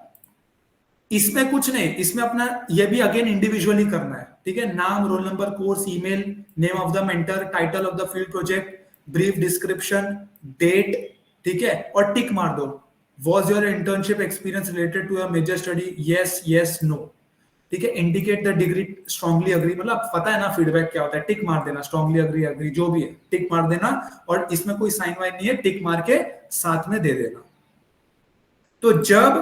इसमें कुछ नहीं, इसमें अपना ये भी अगेन इंडिविजुअली करना है, ठीक है। नाम, roll number, course, email, name of the mentor, title of the field project, brief description, date, ठीक है, और टिक मार दो। Was your internship experience related to your major study? Yes, yes, no. ठीक है। Indicate the degree, strongly agree, मतलब पता है ना फीडबैक क्या होता है, टिक मार देना, स्ट्रांगली अग्री, जो भी है टिक मार देना। और इसमें कोई साइन वाइन नहीं है, टिक मार के साथ में दे देना। तो जब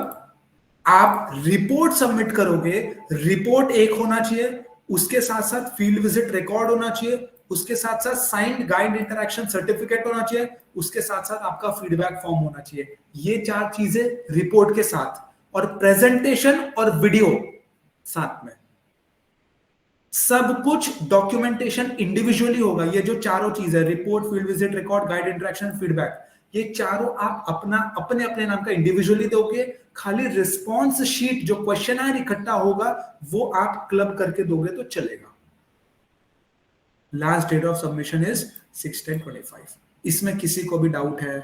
आप रिपोर्ट सबमिट करोगे, रिपोर्ट एक होना चाहिए, उसके साथ साथ फील्ड विजिट रिकॉर्ड होना चाहिए, उसके साथ साथ साइंड गाइड इंटरैक्शन सर्टिफिकेट होना चाहिए, उसके साथ साथ आपका फीडबैक फॉर्म होना चाहिए। ये 4 चीजें रिपोर्ट के साथ, और प्रेजेंटेशन और वीडियो साथ में। सब कुछ डॉक्यूमेंटेशन इंडिविजुअली होगा। ये जो चारों चीज है, report, field visit record, guide interaction, feedback, ये चारों आप अपने नाम का इंडिविजुअली दोगे। खाली रिस्पॉन्स शीट, जो क्वेश्चनर इकट्ठा होगा, वो आप क्लब करके दोगे तो चलेगा। Last date of submission is 6/10/25। इसमें किसी को भी डाउट है?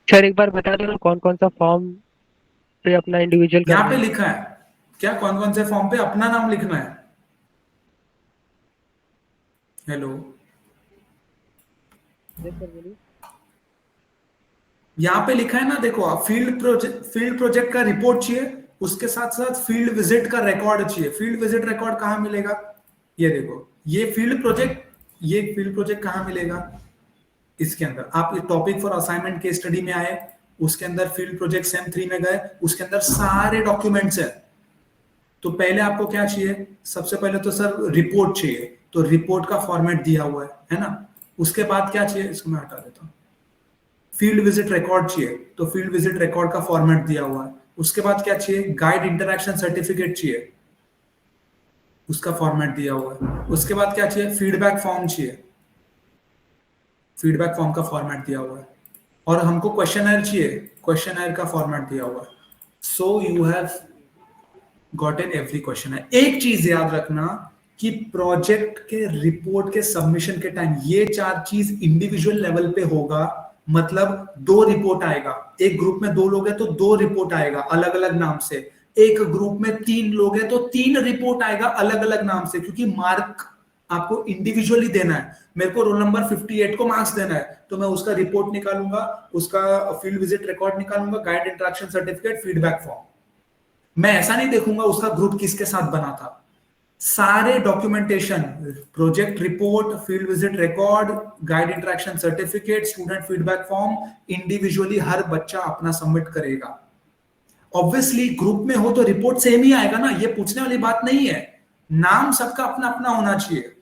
सर एक बार बता दो कौन कौन सा फॉर्म पे अपना इंडिविजुअल यहाँ पे लिखा है क्या, कौन कौन से फॉर्म पे अपना नाम लिखना है? हेलो, यहाँ पे लिखा है ना, देखो आप फील्ड प्रोजेक्ट का रिपोर्ट चाहिए, उसके साथ साथ फील्ड विजिट का रिकॉर्ड चाहिए। फील्ड विजिट रिकॉर्ड कहाँ मिलेगा? ये देखो, ये फील्ड प्रोजेक्ट कहाँ मिलेगा? इसके अंदर। आप topic for assignment case study में आए, उसके अंदर फील्ड प्रोजेक्ट सेम 3 में गए, उसके अंदर सारे डॉक्यूमेंट्स है। तो पहले आपको क्या चाहिए? सबसे पहले तो सर रिपोर्ट चाहिए, तो रिपोर्ट का फॉर्मेट दिया हुआ है ना। उसके बाद क्या चाहिए, इसको मैं हटा देता हूँ। फील्ड विजिट रिकॉर्ड चाहिए, तो फील्ड विजिट रिकॉर्ड का फॉर्मेट दिया हुआ है। उसके बाद क्या चाहिए? गाइड इंटरैक्शन सर्टिफिकेट चाहिए, उसका फॉर्मेट दिया हुआ है। उसके बाद क्या चाहिए? फीडबैक फॉर्म चाहिए, फीडबैक फॉर्म का फॉर्मेट दिया हुआ है। और हमको क्वेश्चनर चाहिए, क्वेश्चनर का फॉर्मेट दिया हुआ है, so you have gotten every question. एक चीज याद रखना कि प्रोजेक्ट के रिपोर्ट के सबमिशन के टाइम ये 4 चीज इंडिविजुअल लेवल पे होगा, मतलब 2 रिपोर्ट आएगा। एक ग्रुप में 2 लोग हैं तो 2 रिपोर्ट आएगा अलग अलग नाम से। एक ग्रुप में 3 लोग हैं तो 3 रिपोर्ट आएगा अलग अलग नाम से, क्योंकि मार्क आपको इंडिविजुअली देना है। मेरे को रोल नंबर 58 को मार्क्स देना है तो मैं उसका रिपोर्ट निकालूंगा, उसका फील्ड विजिट रिकॉर्ड निकालूंगा, guide interaction certificate, feedback form. मैं ऐसा नहीं देखूंगा उसका ग्रुप किसके साथ बना था। सारे documentation, project report, field visit record, guide interaction certificate, student feedback form, individually हर बच्चा अपना सबमिट करेगा। ऑब्वियसली ग्रुप में हो तो रिपोर्ट सेम ही आएगा ना, ये पूछने वाली बात नहीं है। नाम सबका अपना अपना होना चाहिए।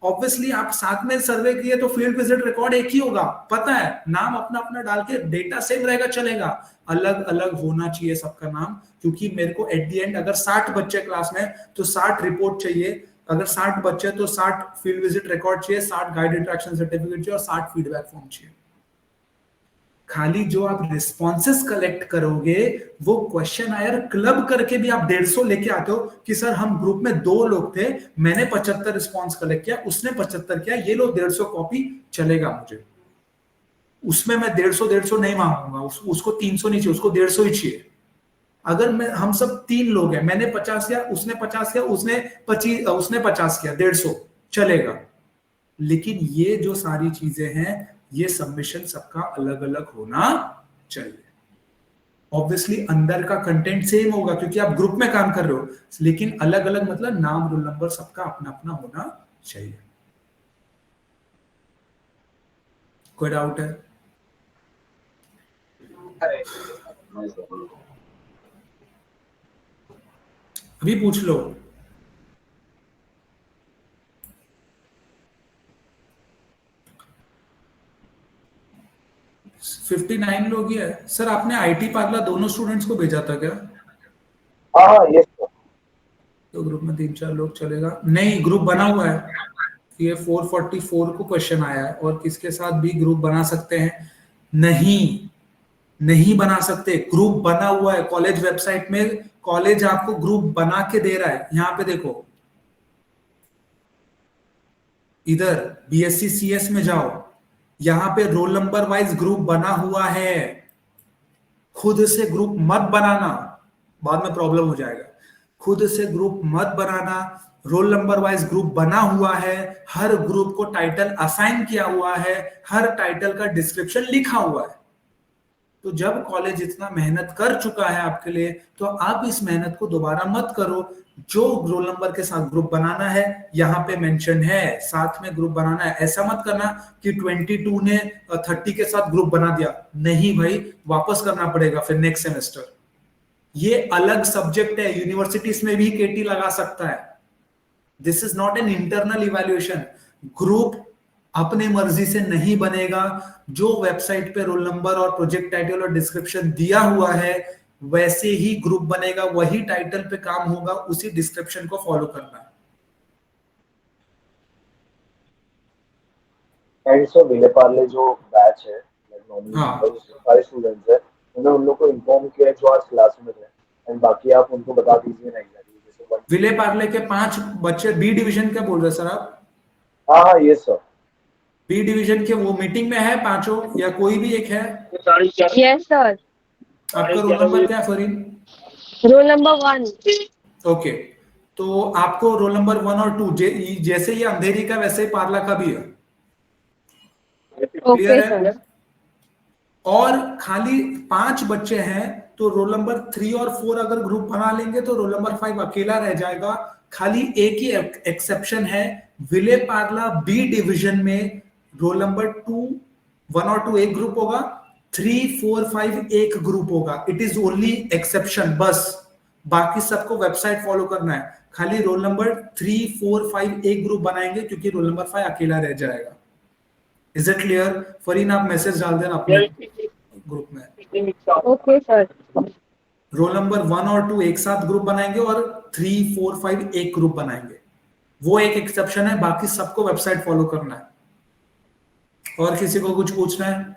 ऑब्वियसली आप साथ में सर्वे किए तो फील्ड विजिट रिकॉर्ड एक ही होगा, पता है, नाम अपना अपना डाल के डेटा सेम रहेगा, चलेगा। अलग अलग होना चाहिए सबका नाम, क्योंकि मेरे को एट द एंड अगर 60 बच्चे क्लास में तो 60 रिपोर्ट चाहिए, अगर 60 बच्चे तो 60 फील्ड विजिट रिकॉर्ड चाहिए, 60 गाइड इंटरेक्शन सर्टिफिकेट चाहिए और 60 फीडबैक फॉर्म चाहिए। खाली जो आप रिस्पॉन्सेस कलेक्ट करोगे वो क्वेश्चन क्लब करके भी आप 150 लेके आते हो कि सर हम ग्रुप में 2 लोग थे, मैंने 75 रिस्पॉन्स कलेक्ट किया, उसने 75 किया, ये लो 150 कॉपी, चलेगा मुझे। उसमें मैं 150 नहीं मांगूंगा, उसको 300 नहीं चाहिए, उसको 150 ही चाहिए। अगर मैं हम सब 3 लोग हैं, मैंने 50 किया, उसने 50 किया, उसने 50 किया, 150 चलेगा। लेकिन ये जो सारी चीजें हैं ये सबमिशन सबका अलग अलग होना चाहिए। ऑब्वियसली अंदर का कंटेंट सेम होगा क्योंकि आप ग्रुप में काम कर रहे हो, लेकिन अलग अलग मतलब नाम, रोल नंबर सबका अपना अपना होना चाहिए। कोई डाउट है? अभी पूछ लो। फिफ्टी 59 लोग ही है सर। आपने आईटी पागला दोनों स्टूडेंट्स को भेजा था क्या? हाँ यस सर। तो ग्रुप में 3-4 लोग चलेगा? नहीं, ग्रुप बना हुआ है। ये 444 को क्वेश्चन आया है और किसके साथ भी ग्रुप बना सकते हैं? नहीं बना सकते। ग्रुप बना हुआ है कॉलेज वेबसाइट में, कॉलेज आपको ग्रुप बना के दे रहा है। यहां पे देखो, इधर बीएससी सीएस में जाओ, यहां पे रोल नंबर वाइज ग्रुप बना हुआ है। खुद से ग्रुप मत बनाना, बाद में प्रॉब्लम हो जाएगा। खुद से ग्रुप मत बनाना, रोल नंबर वाइज ग्रुप बना हुआ है, हर ग्रुप को टाइटल असाइन किया हुआ है, हर टाइटल का डिस्क्रिप्शन लिखा हुआ है। तो जब कॉलेज इतना मेहनत कर चुका है आपके लिए, तो आप इस मेहनत को दोबारा मत करो। जो रोल नंबर के साथ ग्रुप बनाना है यहां पे मेंशन है, साथ में ग्रुप बनाना है। ऐसा मत करना कि 22 ने 30 के साथ ग्रुप बना दिया, नहीं भाई, वापस करना पड़ेगा फिर नेक्स्ट सेमेस्टर। ये अलग सब्जेक्ट है, यूनिवर्सिटीज में भी केटी लगा सकता है। This is not an internal evaluation. Group अपने मर्जी से नहीं बनेगा। जो वेबसाइट पे रोल नंबर और प्रोजेक्ट टाइटल और डिस्क्रिप्शन दिया हुआ है वैसे ही ग्रुप बनेगा, वही टाइटल पे काम होगा, उसी डिस्क्रिप्शन को फॉलो करना है। एंड सर विले पार्ले जो बैच है, हाँ। सारे स्टूडेंट्स है, उन्होंने उन लोग को इन्फॉर्म किया है जो आज क्लास में थे, एंड बाकी आप उनको बता दीजिए ना एग्जैक्टली जैसे विले पार्ले के 5 बच्चे बी डिवीजन क्या बोल रहे सर आप? हाँ यस सर। बी डिवीजन के वो मीटिंग में है पांचों या कोई भी एक है? Yes sir. आपका रोल नंबर क्या है फरीन? Roll number 1। ओके, तो आपको रोल नंबर 1 और 2 जैसे ये अंधेरी का वैसे ही पार्ला का भी है। Okay clear sir. है? और खाली 5 बच्चे हैं तो रोल नंबर 3 और 4 अगर ग्रुप बना लेंगे तो रोल नंबर 5 अकेला रह जाएगा। खाली एक ही एक्सेप्शन है, विले पार्ला बी डिवीजन में रोल नंबर 1 और 2 एक ग्रुप होगा, 3, 4, 5 एक ग्रुप होगा। इट इज ओनली एक्सेप्शन, बस। बाकी सबको वेबसाइट फॉलो करना है। खाली रोल नंबर 3, 4, 5 एक ग्रुप बनाएंगे क्योंकि रोल नंबर 5 अकेला रह जाएगा। Is it clear? फरीन आप मैसेज डाल देना अपने ग्रुप में। Okay sir. रोल नंबर 1 और 2 एक साथ ग्रुप बनाएंगे और 3, 4, 5 एक ग्रुप बनाएंगे। वो एक एक्सेप्शन है, बाकी सबको वेबसाइट फॉलो करना है। और किसी को कुछ पूछना है?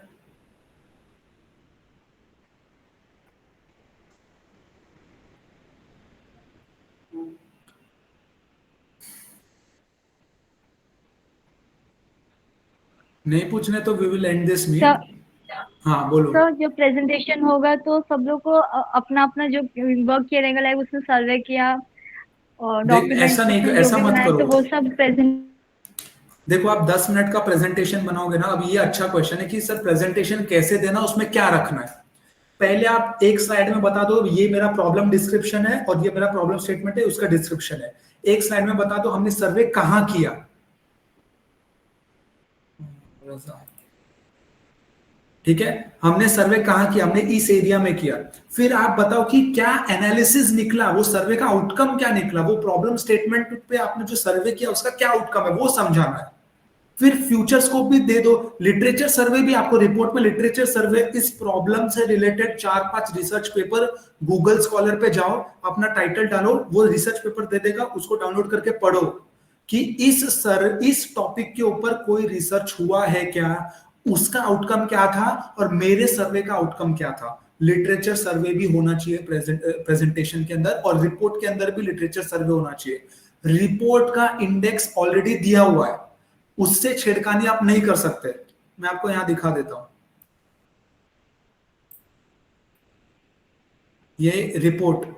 नहीं पूछने तो we will end this meet. Sir हाँ बोलो। सर जो प्रेजेंटेशन होगा तो सब लोग को अपना अपना जो वर्क किया रहेगा, लाइक उसमें सर्वे किया और देख ऐसा डॉक्यूमेंट नहीं, उसमें जो ऐसा भी मत बनाए करो। तो वो सब प्रेजेंट। देखो आप 10 मिनट का प्रेजेंटेशन बनाओगे ना, अब ये अच्छा क्वेश्चन है कि सर प्रेजेंटेशन कैसे देना, उसमें क्या रखना है। पहले आप एक स्लाइड में बता दो ये मेरा प्रॉब्लम डिस्क्रिप्शन है और ये मेरा प्रॉब्लम स्टेटमेंट है, उसका डिस्क्रिप्शन है। एक स्लाइड में बता दो हमने सर्वे कहां किया। ठीक है, हमने सर्वे कहां किया, हमने इस एरिया में किया। फिर आप बताओ कि क्या एनालिसिस निकला, वो सर्वे का आउटकम क्या निकला, वो प्रॉब्लम स्टेटमेंट पे आपने जो सर्वे किया उसका क्या आउटकम है वो समझाना है। फिर फ्यूचर स्कोप भी दे दो, लिटरेचर सर्वे भी आपको रिपोर्ट में, लिटरेचर सर्वे इस प्रॉब्लम से related 4-5 research paper, Google scholar पे जाओ, अपना टाइटल डालो, वो रिसर्च पेपर दे देगा, उसको डाउनलोड करके पढ़ो कि इस टॉपिक के ऊपर कोई रिसर्च हुआ है क्या, उसका आउटकम क्या था और मेरे सर्वे का आउटकम क्या था। लिटरेचर सर्वे भी होना चाहिए प्रेजेंटेशन के अंदर, और रिपोर्ट के अंदर भी लिटरेचर सर्वे होना चाहिए। रिपोर्ट का इंडेक्स ऑलरेडी दिया हुआ है, उससे छेड़खानी आप नहीं कर सकते। मैं आपको यहां दिखा देता हूं, ये रिपोर्ट,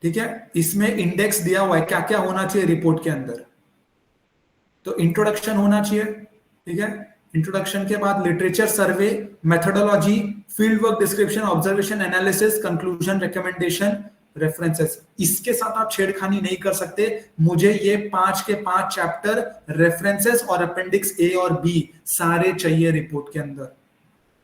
ठीक है, इसमें इंडेक्स दिया हुआ है क्या क्या होना चाहिए रिपोर्ट के अंदर। तो इंट्रोडक्शन होना चाहिए, ठीक है, इंट्रोडक्शन के बाद literature survey, methodology, field work description, observation, analysis, conclusion, recommendation, references. इसके साथ आप छेड़खानी नहीं कर सकते। मुझे ये 5 के 5 चैप्टर, रेफरेंसेस और अपेंडिक्स ए और बी सारे चाहिए रिपोर्ट के अंदर।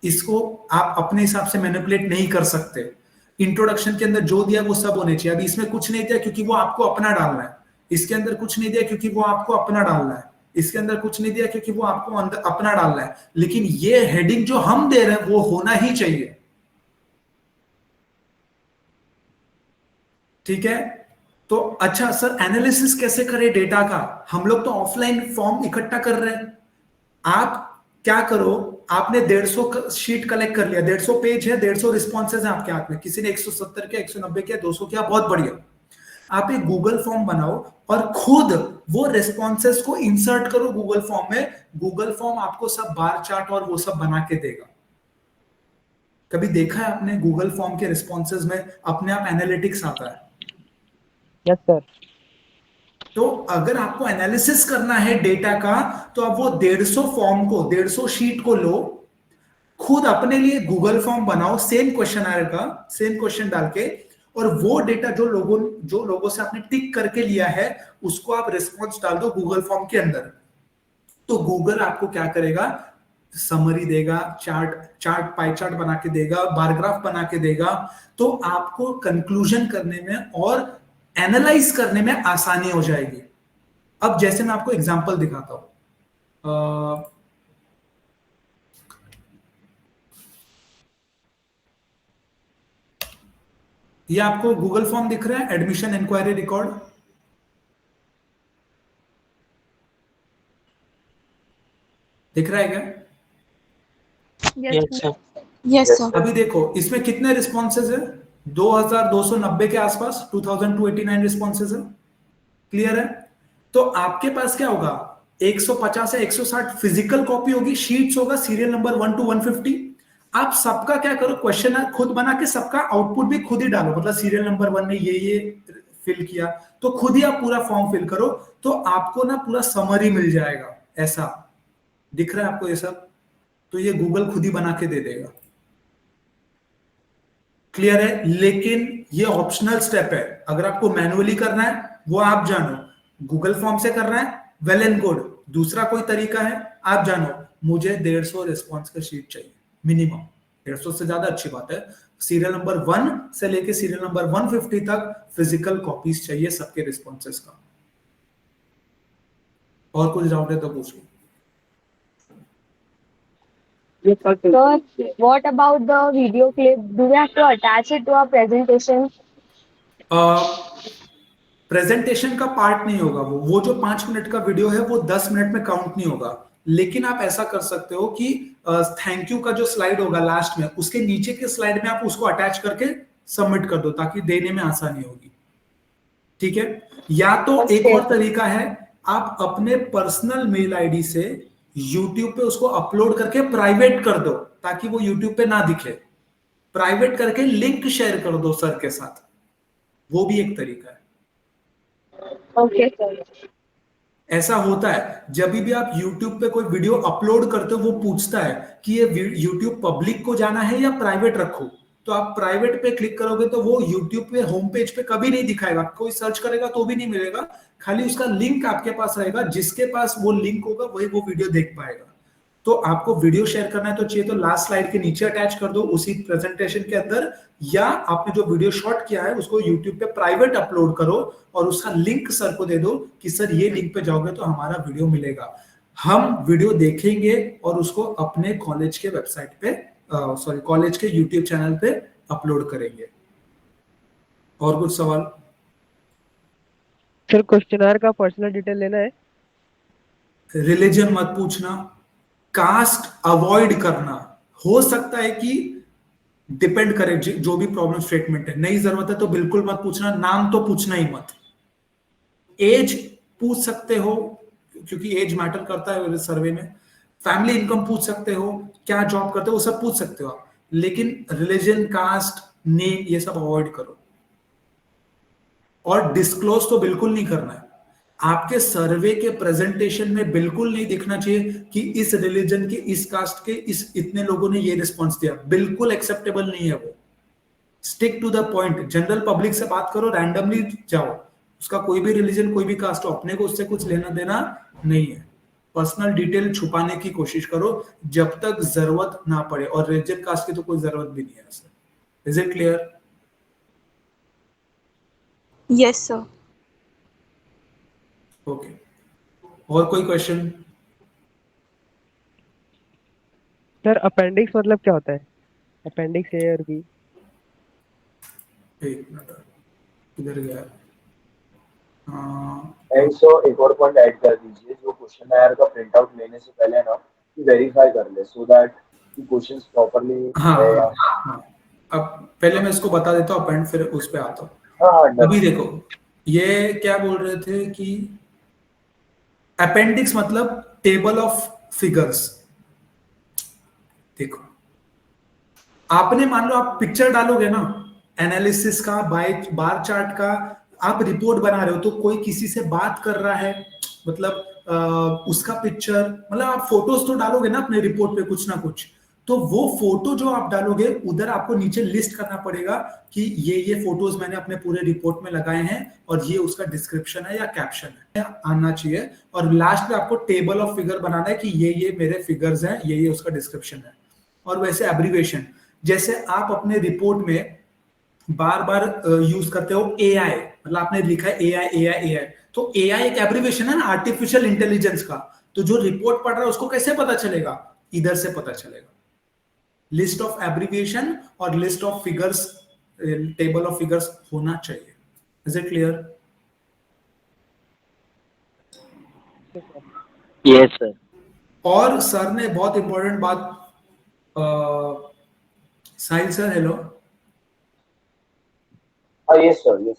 इसको आप अपने हिसाब से मैनिपुलेट नहीं कर सकते। इंट्रोडक्शन के अंदर जो दिया वो सब होने चाहिए। अभी इसमें कुछ नहीं दिया क्योंकि वो आपको अपना डालना है, इसके अंदर कुछ नहीं दिया क्योंकि वो आपको अपना डालना है, इसके अंदर कुछ नहीं दिया क्योंकि वो आपको अंदर अपना डालना है, लेकिन ये हेडिंग जो हम दे रहे हैं वो होना ही चाहिए। ठीक है, तो अच्छा सर एनालिसिस कैसे करें डेटा का, हम लोग तो ऑफलाइन फॉर्म इकट्ठा कर रहे हैं। आप क्या करो, आपने 150 शीट कलेक्ट कर लिया, 150 पेज है, 150 रिस्पॉन्सेज है आपके हाथ में, किसी ने 170 के 190 के 200 किया, बहुत बढ़िया। आप एक गूगल फॉर्म बनाओ और खुद वो रिस्पॉन्सेज को इंसर्ट करो गूगल फॉर्म में। गूगल फॉर्म आपको सब बार चार्ट और वो सब बना के देगा। कभी देखा है आपने गूगल फॉर्म के रिस्पॉन्सेज में अपने आप एनालिटिक्स आता है? Yes sir. तो अगर आपको एनालिसिस करना है डेटा का, तो आप वो 150 फॉर्म को, 150 शीट को लो, खुद अपने लिए गूगल फॉर्म बनाओ, सेम क्वेश्चन आएगा, सेम क्वेश्चन डाल के, और वो डेटा जो लोगों से आपने टिक करके लिया है उसको आप रिस्पॉन्स डाल दो गूगल फॉर्म के अंदर। तो गूगल आपको क्या करेगा, समरी देगा, पाई चार्ट बना के देगा, बार ग्राफ बना के देगा। तो आपको कंक्लूजन करने में और एनालाइज करने में आसानी हो जाएगी। अब जैसे मैं आपको एग्जांपल दिखाता हूं, ये आपको गूगल फॉर्म दिख रहा है, एडमिशन इंक्वायरी रिकॉर्ड, दिख रहा है क्या? Yes sir. Yes sir. अभी देखो इसमें कितने रिस्पॉन्सेज है, 2290 के आसपास, 2289 रिस्पॉन्सेज है। क्लियर है? तो आपके पास क्या होगा, 150 या 160 फिजिकल कॉपी होगी, शीट्स होगा, सीरियल नंबर 1 to 150। आप सबका क्या करो, क्वेश्चन खुद बना के सबका आउटपुट भी खुद ही डालो, मतलब सीरियल नंबर 1 ने ये फिल किया, तो खुद ही आप पूरा फॉर्म फिल करो, तो आपको ना पूरा समरी मिल जाएगा। ऐसा दिख रहा है आपको ये सब? तो ये गूगल खुद ही बना के दे देगा। क्लियर है? लेकिन ये ऑप्शनल स्टेप है, अगर आपको मैनुअली करना है वो आप जानो, गूगल फॉर्म से करना है वेल एंड गुड, दूसरा कोई तरीका है आप जानो। मुझे 150 रिस्पॉन्स का शीट चाहिए मिनिमम, 150 से ज्यादा अच्छी बात है। सीरियल नंबर 1 से लेके सीरियल नंबर 150 तक फिजिकल कॉपीज चाहिए सबके रिस्पॉन्सेस का। और कुछ डाउट है तो पूछ लो। Sir, what about the video clip? Do we have to attach it to our presentation? Presentation का पार्ट नहीं होगा वो जो 5 मिनट का वीडियो है वो 10 मिनट में काउंट नहीं होगा। लेकिन आप ऐसा कर सकते हो कि थैंक यू का जो स्लाइड होगा लास्ट में, उसके नीचे के स्लाइड में आप उसको अटैच करके सबमिट कर दो ताकि देने में आसानी होगी। ठीक है? या तो एक और तरीका है, आप अपने पर्सनल मेल आईडी से YouTube पे उसको अपलोड करके प्राइवेट कर दो ताकि वो YouTube पे ना दिखे, प्राइवेट करके लिंक शेयर कर दो सर के साथ, वो भी एक तरीका है। Okay sir. ऐसा होता है जब भी आप YouTube पे कोई वीडियो अपलोड करते हो, वो पूछता है कि ये YouTube पब्लिक को जाना है या प्राइवेट रखो, तो आप प्राइवेट पे क्लिक करोगे तो वो YouTube पे होम पेज पे कभी नहीं दिखाएगा, कोई सर्च करेगा तो भी नहीं मिलेगा, खाली उसका लिंक आपके पास रहेगा, जिसके पास वो लिंक होगा वही वो वीडियो देख पाएगा। तो आपको वीडियो शेयर करना है तो चाहिए तो लास्ट स्लाइड के नीचे अटैच कर दो उसी प्रेजेंटेशन के अंदर, या आपने जो वीडियो शॉट किया है उसको YouTube पे प्राइवेट अपलोड करो और उसका लिंक सर को दे दो कि सर ये लिंक पे जाओगे तो हमारा वीडियो मिलेगा, हम वीडियो देखेंगे और उसको अपने कॉलेज के वेबसाइट पे कॉलेज के YouTube चैनल पे अपलोड करेंगे। और कुछ सवाल? सर क्वेश्चनर का पर्सनल डिटेल लेना है। रिलीजन मत पूछना, कास्ट अवॉइड करना, हो सकता है कि डिपेंड करे जो भी प्रॉब्लम स्टेटमेंट है, नहीं जरूरत है तो बिल्कुल मत पूछना, नाम तो पूछना ही मत। एज पूछ सकते हो क्योंकि एज मैटर करता है सर्वे में, फैमिली इनकम पूछ सकते हो, क्या जॉब करते हो वो सब पूछ सकते हो आप, लेकिन रिलीजन, कास्ट, नेम ये सब अवॉइड करो। और डिस्क्लोज तो बिल्कुल नहीं करना है, आपके सर्वे के प्रेजेंटेशन में बिल्कुल नहीं दिखना चाहिए कि इस रिलीजन के, इस कास्ट के, इस इतने लोगों ने ये रिस्पॉन्स दिया, बिल्कुल एक्सेप्टेबल नहीं है वो। Stick to the point, general public से बात करो, रैंडमली जाओ, उसका कोई भी रिलीजन कोई भी कास्ट हो, अपने को उससे कुछ लेना देना नहीं है। पर्सनल डिटेल छुपाने की कोशिश करो जब तक जरूरत ना पड़े, और रिलीजन कास्ट की तो कोई जरूरत भी नहीं है sir. Is it clear? Yes sir. Okay, और कोई क्वेश्चन? सर अपेंडिक्स मतलब क्या होता है? अपेंडिक्स ए और बी। एक मिनट, किधर गया? एंड सो एक और पॉइंट ऐड कर दीजिए, जो क्वेश्चन आयर का प्रिंट आउट लेने से पहले ना वेरीफाई कर ले, सो दैट क्वेश्चंस प्रॉपर्ली है। हाँ, अब पहले मैं इसको बता देता हूँ अपेंड, फिर उस पे आता हूँ। हाँ, अभी देखो ये क्या बोल रहे थे कि अपेंडिक्स मतलब टेबल ऑफ फिगर्स। देखो आपने मान लो आप पिक्चर डालोगे ना एनालिसिस का, बार चार्ट का, आप रिपोर्ट बना रहे हो तो कोई किसी से बात कर रहा है, मतलब उसका पिक्चर, मतलब आप फोटोज तो डालोगे ना अपने रिपोर्ट पे कुछ ना कुछ, तो वो फोटो जो आप डालोगे उधर आपको नीचे लिस्ट करना पड़ेगा कि ये फोटोज मैंने अपने पूरे रिपोर्ट में लगाए हैं और ये उसका डिस्क्रिप्शन है या कैप्शन है आना चाहिए, और लास्ट में आपको टेबल ऑफ फिगर बनाना है कि ये मेरे फिगर्स हैं, ये उसका डिस्क्रिप्शन है। और वैसे एब्रीविएशन, जैसे आप अपने रिपोर्ट में बार बार यूज करते हो एआई, मतलब आपने लिखा है एआई, तो एआई एक एब्रीविएशन है ना आर्टिफिशियल इंटेलिजेंस का, तो जो रिपोर्ट पढ़ रहा है उसको कैसे पता चलेगा? इधर से पता चलेगा। लिस्ट ऑफ एब्रीविएशन और list of figures, table of figures होना चाहिए। Is it clear? Yes sir. और सर ने बहुत इंपॉर्टेंट बात, Sahil sir hello. Yes sir, yes.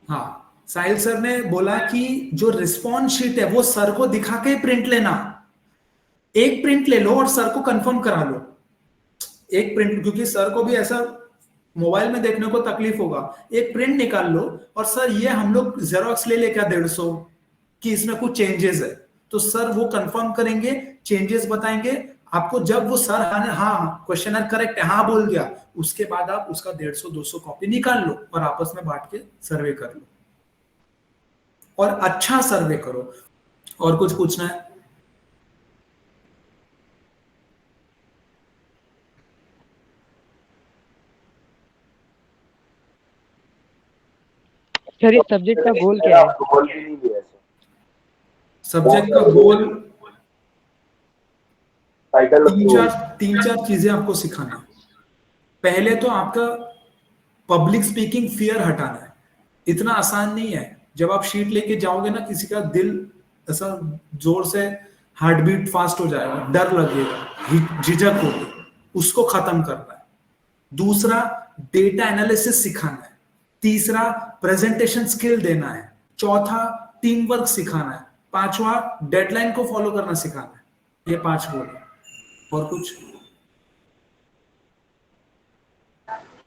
हाँ, साहिल सर ने बोला कि जो रिस्पॉन्स शीट है वो सर को दिखा के प्रिंट लेना, एक प्रिंट ले लो और सर को कंफर्म करा लो, एक प्रिंट, क्योंकि सर को भी ऐसा मोबाइल में देखने को तकलीफ होगा, एक प्रिंट निकाल लो और सर ये हम लोग जेरोक्स ले ले क्या 150 कि इसमें कुछ चेंजेस है, तो सर वो कंफर्म करेंगे, चेंजेस बताएंगे आपको, जब वो सर हाँ क्वेश्चनर करेक्ट है हाँ बोल दिया, उसके बाद आप उसका 150-200 कॉपी निकाल लो और आपस में बांट के सर्वे कर लो, और अच्छा सर्वे करो। और कुछ पूछना है? सर ये सब्जेक्ट का गोल क्या है? गोल भी नहीं दिया सर। सब्जेक्ट का गोल टाइटल तीन चार चीजें आपको सिखाना है। पहले तो आपका पब्लिक स्पीकिंग फियर हटाना है, इतना आसान नहीं है। जब आप शीट लेके जाओगे ना, किसी का दिल ऐसा जोर से हार्ट बीट फास्ट हो जाएगा, डर लगेगा, झिझक होगी, उसको खत्म करना है। दूसरा डेटा एनालिसिस सिखाना है। तीसरा प्रेजेंटेशन स्किल देना है। चौथा टीम वर्क सिखाना है। पांचवा डेडलाइन को फॉलो करना सिखाना है। ये 5 बोले, और कुछ?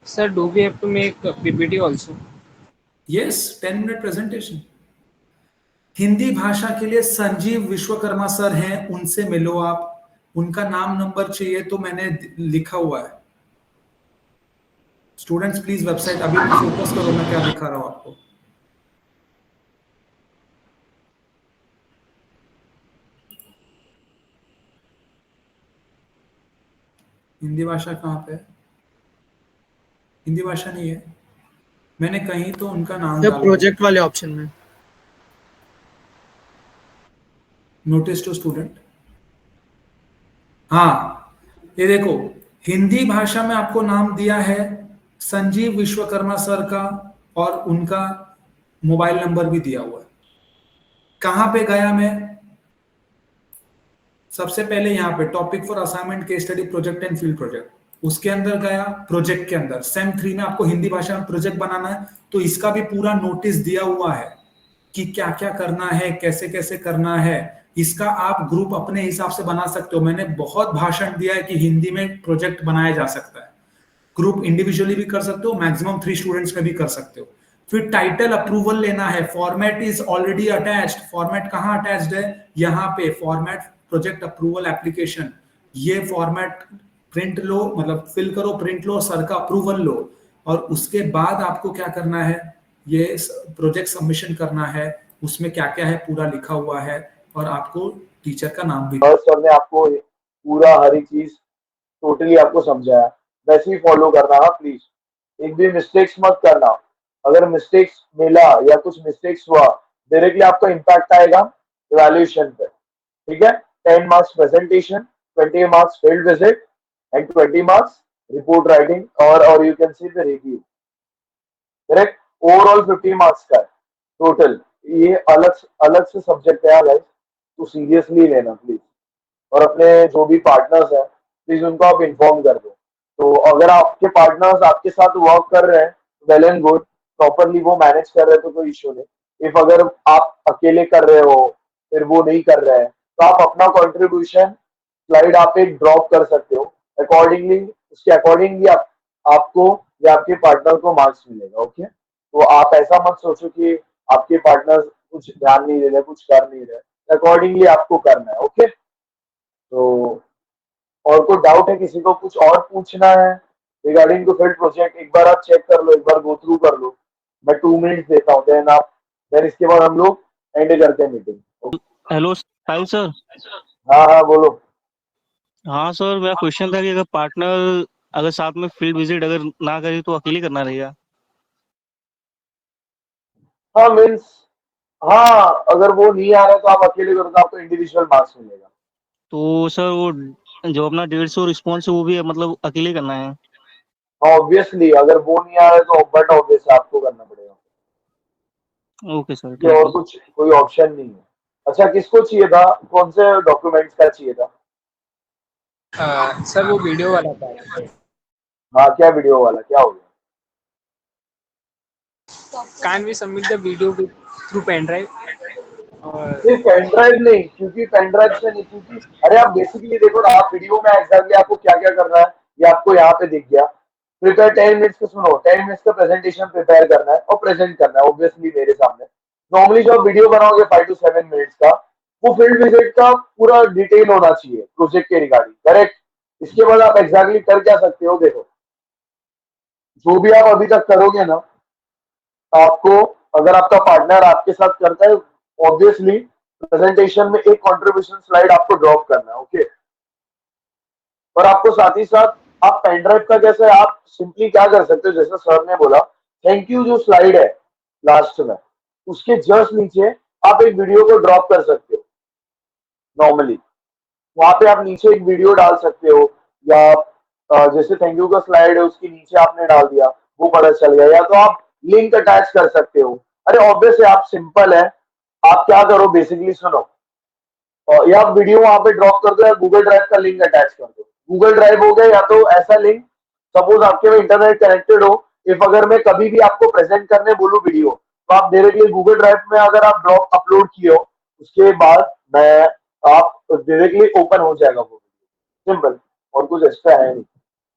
Sir, do we have to make PPT also? Yes, 10 minute presentation. Hindi भाषा के लिए संजीव विश्वकर्मा सर हैं, उनसे मिलो आप, उनका नाम नंबर चाहिए तो मैंने लिखा हुआ है। स्टूडेंट्स प्लीज वेबसाइट अभी फोकस करो, मैं क्या दिखा रहा हूं आपको। हिंदी भाषा कहाँ पे है? हिंदी भाषा नहीं है, मैंने कहीं तो उनका नाम डाला प्रोजेक्ट वाले ऑप्शन में नोटिस टू स्टूडेंट। हाँ, ये देखो, हिंदी भाषा में आपको नाम दिया है संजीव विश्वकर्मा सर का, और उनका मोबाइल नंबर भी दिया हुआ है। कहां पे गया मैं? सबसे पहले यहाँ पे topic for assignment, case study, project and field project, उसके अंदर गया। प्रोजेक्ट के अंदर सेम 3 में आपको हिंदी भाषा में प्रोजेक्ट बनाना है, तो इसका भी पूरा नोटिस दिया हुआ है कि क्या क्या करना है, कैसे कैसे करना है। इसका आप ग्रुप अपने हिसाब से बना सकते हो। मैंने बहुत भाषण दिया है कि हिंदी में प्रोजेक्ट बनाया जा सकता है। ग्रुप इंडिविजुअली भी कर सकते हो, मैक्सिमम 3 स्टूडेंट्स में भी कर सकते हो। फिर टाइटल अप्रूवल लेना है। Format is already attached. Format कहां अटैच्ड है? यहाँ पे फॉर्मेट प्रोजेक्ट अप्रूवल एप्लीकेशन। ये फॉर्मेट प्रिंट लो, मतलब फिल करो, प्रिंट लो, सर का अप्रूवल लो, और उसके बाद आपको क्या करना है, ये प्रोजेक्ट सबमिशन करना है। उसमें क्या क्या है पूरा लिखा हुआ है, और आपको टीचर का नाम भी। सर ने आपको पूरा हर एक चीज टोटली आपको समझाया, वैसे ही फॉलो करना है प्लीज। एक भी मिस्टेक्स मत करना। अगर मिस्टेक्स मिला या कुछ मिस्टेक्स हुआ, डायरेक्टली आपका इम्पैक्ट आएगा इवैल्यूएशन पे, ठीक है। 10 marks presentation, 20 marks field visit and 20 marks report writing, और you can see the review, correct. Overall 50 marks का टोटल। ये अलग अलग से सब्जेक्ट है गाइस, तो सीरियसली लेना प्लीज। और अपने जो भी पार्टनर्स हैं प्लीज उनको आप इन्फॉर्म कर दो। तो अगर आपके पार्टनर्स आपके साथ वर्क कर रहे हैं, वेल एंड गुड, प्रॉपरली वो मैनेज कर रहे हैं तो कोई इश्यू नहीं। इफ अगर आप अकेले कर रहे हो, फिर वो नहीं कर रहे हैं, तो आप अपना कंट्रीब्यूशन स्लाइड आप एक ड्रॉप कर सकते हो। अकॉर्डिंगली, उसके अकॉर्डिंगली आपको या आपके पार्टनर को मार्क्स मिलेगा। ओके, तो आप ऐसा मत सोचो कि आपके पार्टनर कुछ ध्यान नहीं दे रहे, कुछ कर नहीं रहे। अकॉर्डिंगली आपको करना है। ओके, तो और कोई डाउट है किसी को, कुछ और पूछना है रिगार्डिंग टू फील्ड प्रोजेक्ट? एक बार आप चेक कर लो, एक बार गो थ्रू कर लो। मैं 2 मिनट देता हूँ, देन इसके बाद हम लोग एंड करते हैं मीटिंग। हेलो साहिल सर। हाँ हाँ बोलो। हाँ सर, मेरा क्वेश्चन था कि अगर पार्टनर अगर साथ में फील्ड विजिट अगर ना करे तो अकेले करना रहेगा? हाँ मीन्स, हाँ अगर वो नहीं आ रहा तो आप अकेले करो तो आपको इंडिविजुअल मार्क्स मिलेगा। तो सर वो जो अपना 150 रिस्पॉन्स है वो भी मतलब अकेले करना है? ऑब्वियसली अगर वो नहीं आ रहा है तो बट ऑब्वियस आपको करना पड़ेगा। ओके सर, ये और कुछ कोई ऑप्शन नहीं है। अच्छा, किसको चाहिए था, कौन से डॉक्यूमेंट्स का चाहिए था? सर वो वीडियो वाला था। हाँ, क्या वीडियो वाला, क्या हो गया? Can we submit the video with through pen drive? सिर्फ पेन ड्राइव नहीं, क्योंकि पेन ड्राइव से नहीं, क्योंकि अरे आप बेसिकली देखो ना, आप वीडियो में एग्जैक्टली आपको क्या क्या करना है ये आपको यहाँ पे दिख गया। प्रिपेयर 10 मिनट्स का, सुनो 10 मिनट्स का प्रेजेंटेशन प्रिपेयर करना है और प्रेजेंट करना है ऑब्वियसली मेरे सामने। नॉर्मली जो आप वीडियो बनाओगे 5 to 7 मिनट्स का, वो फील्ड विजिट का पूरा डिटेल होना चाहिए प्रोजेक्ट के रिगार्डिंग, करेक्ट। इसके बाद आप एग्जैक्टली कर क्या सकते हो, देखो जो भी आप अभी तक करोगे ना, आपको अगर आपका पार्टनर आपके साथ करता है, ऑब्वियसली प्रेजेंटेशन में एक कंट्रीब्यूशन स्लाइड आपको ड्रॉप करना है। ओके, और आपको साथ ही साथ आप पेन ड्राइव का कैसे, आप सिंपली क्या कर सकते हो, जैसे सर ने बोला थैंक यू जो स्लाइड है लास्ट में, उसके जस्ट नीचे आप एक वीडियो को ड्रॉप कर सकते हो। नॉर्मली वहां पे आप नीचे एक वीडियो डाल सकते हो, या जैसे थैंक यू का स्लाइड है उसके नीचे आपने डाल दिया, वो पता चल गया। या तो आप लिंक अटैच कर सकते हो। अरे ऑब्वियस है, आप सिंपल है, आप क्या करो बेसिकली, सुनो, या आप वीडियो वहां पे ड्रॉप कर दो या गूगल ड्राइव का लिंक अटैच कर दो। गूगल ड्राइव हो गया, या तो ऐसा लिंक, सपोज आपके में इंटरनेट कनेक्टेड हो, इफ अगर मैं कभी भी आपको प्रेजेंट करने बोलूं वीडियो, तो आप डायरेक्टली गूगल ड्राइव में अगर आप ड्रॉप अपलोड किए हो, उसके बाद मैं आप तो डायरेक्टली ओपन हो जाएगा वो, सिंपल, और कुछ एक्स्ट्रा है नहीं।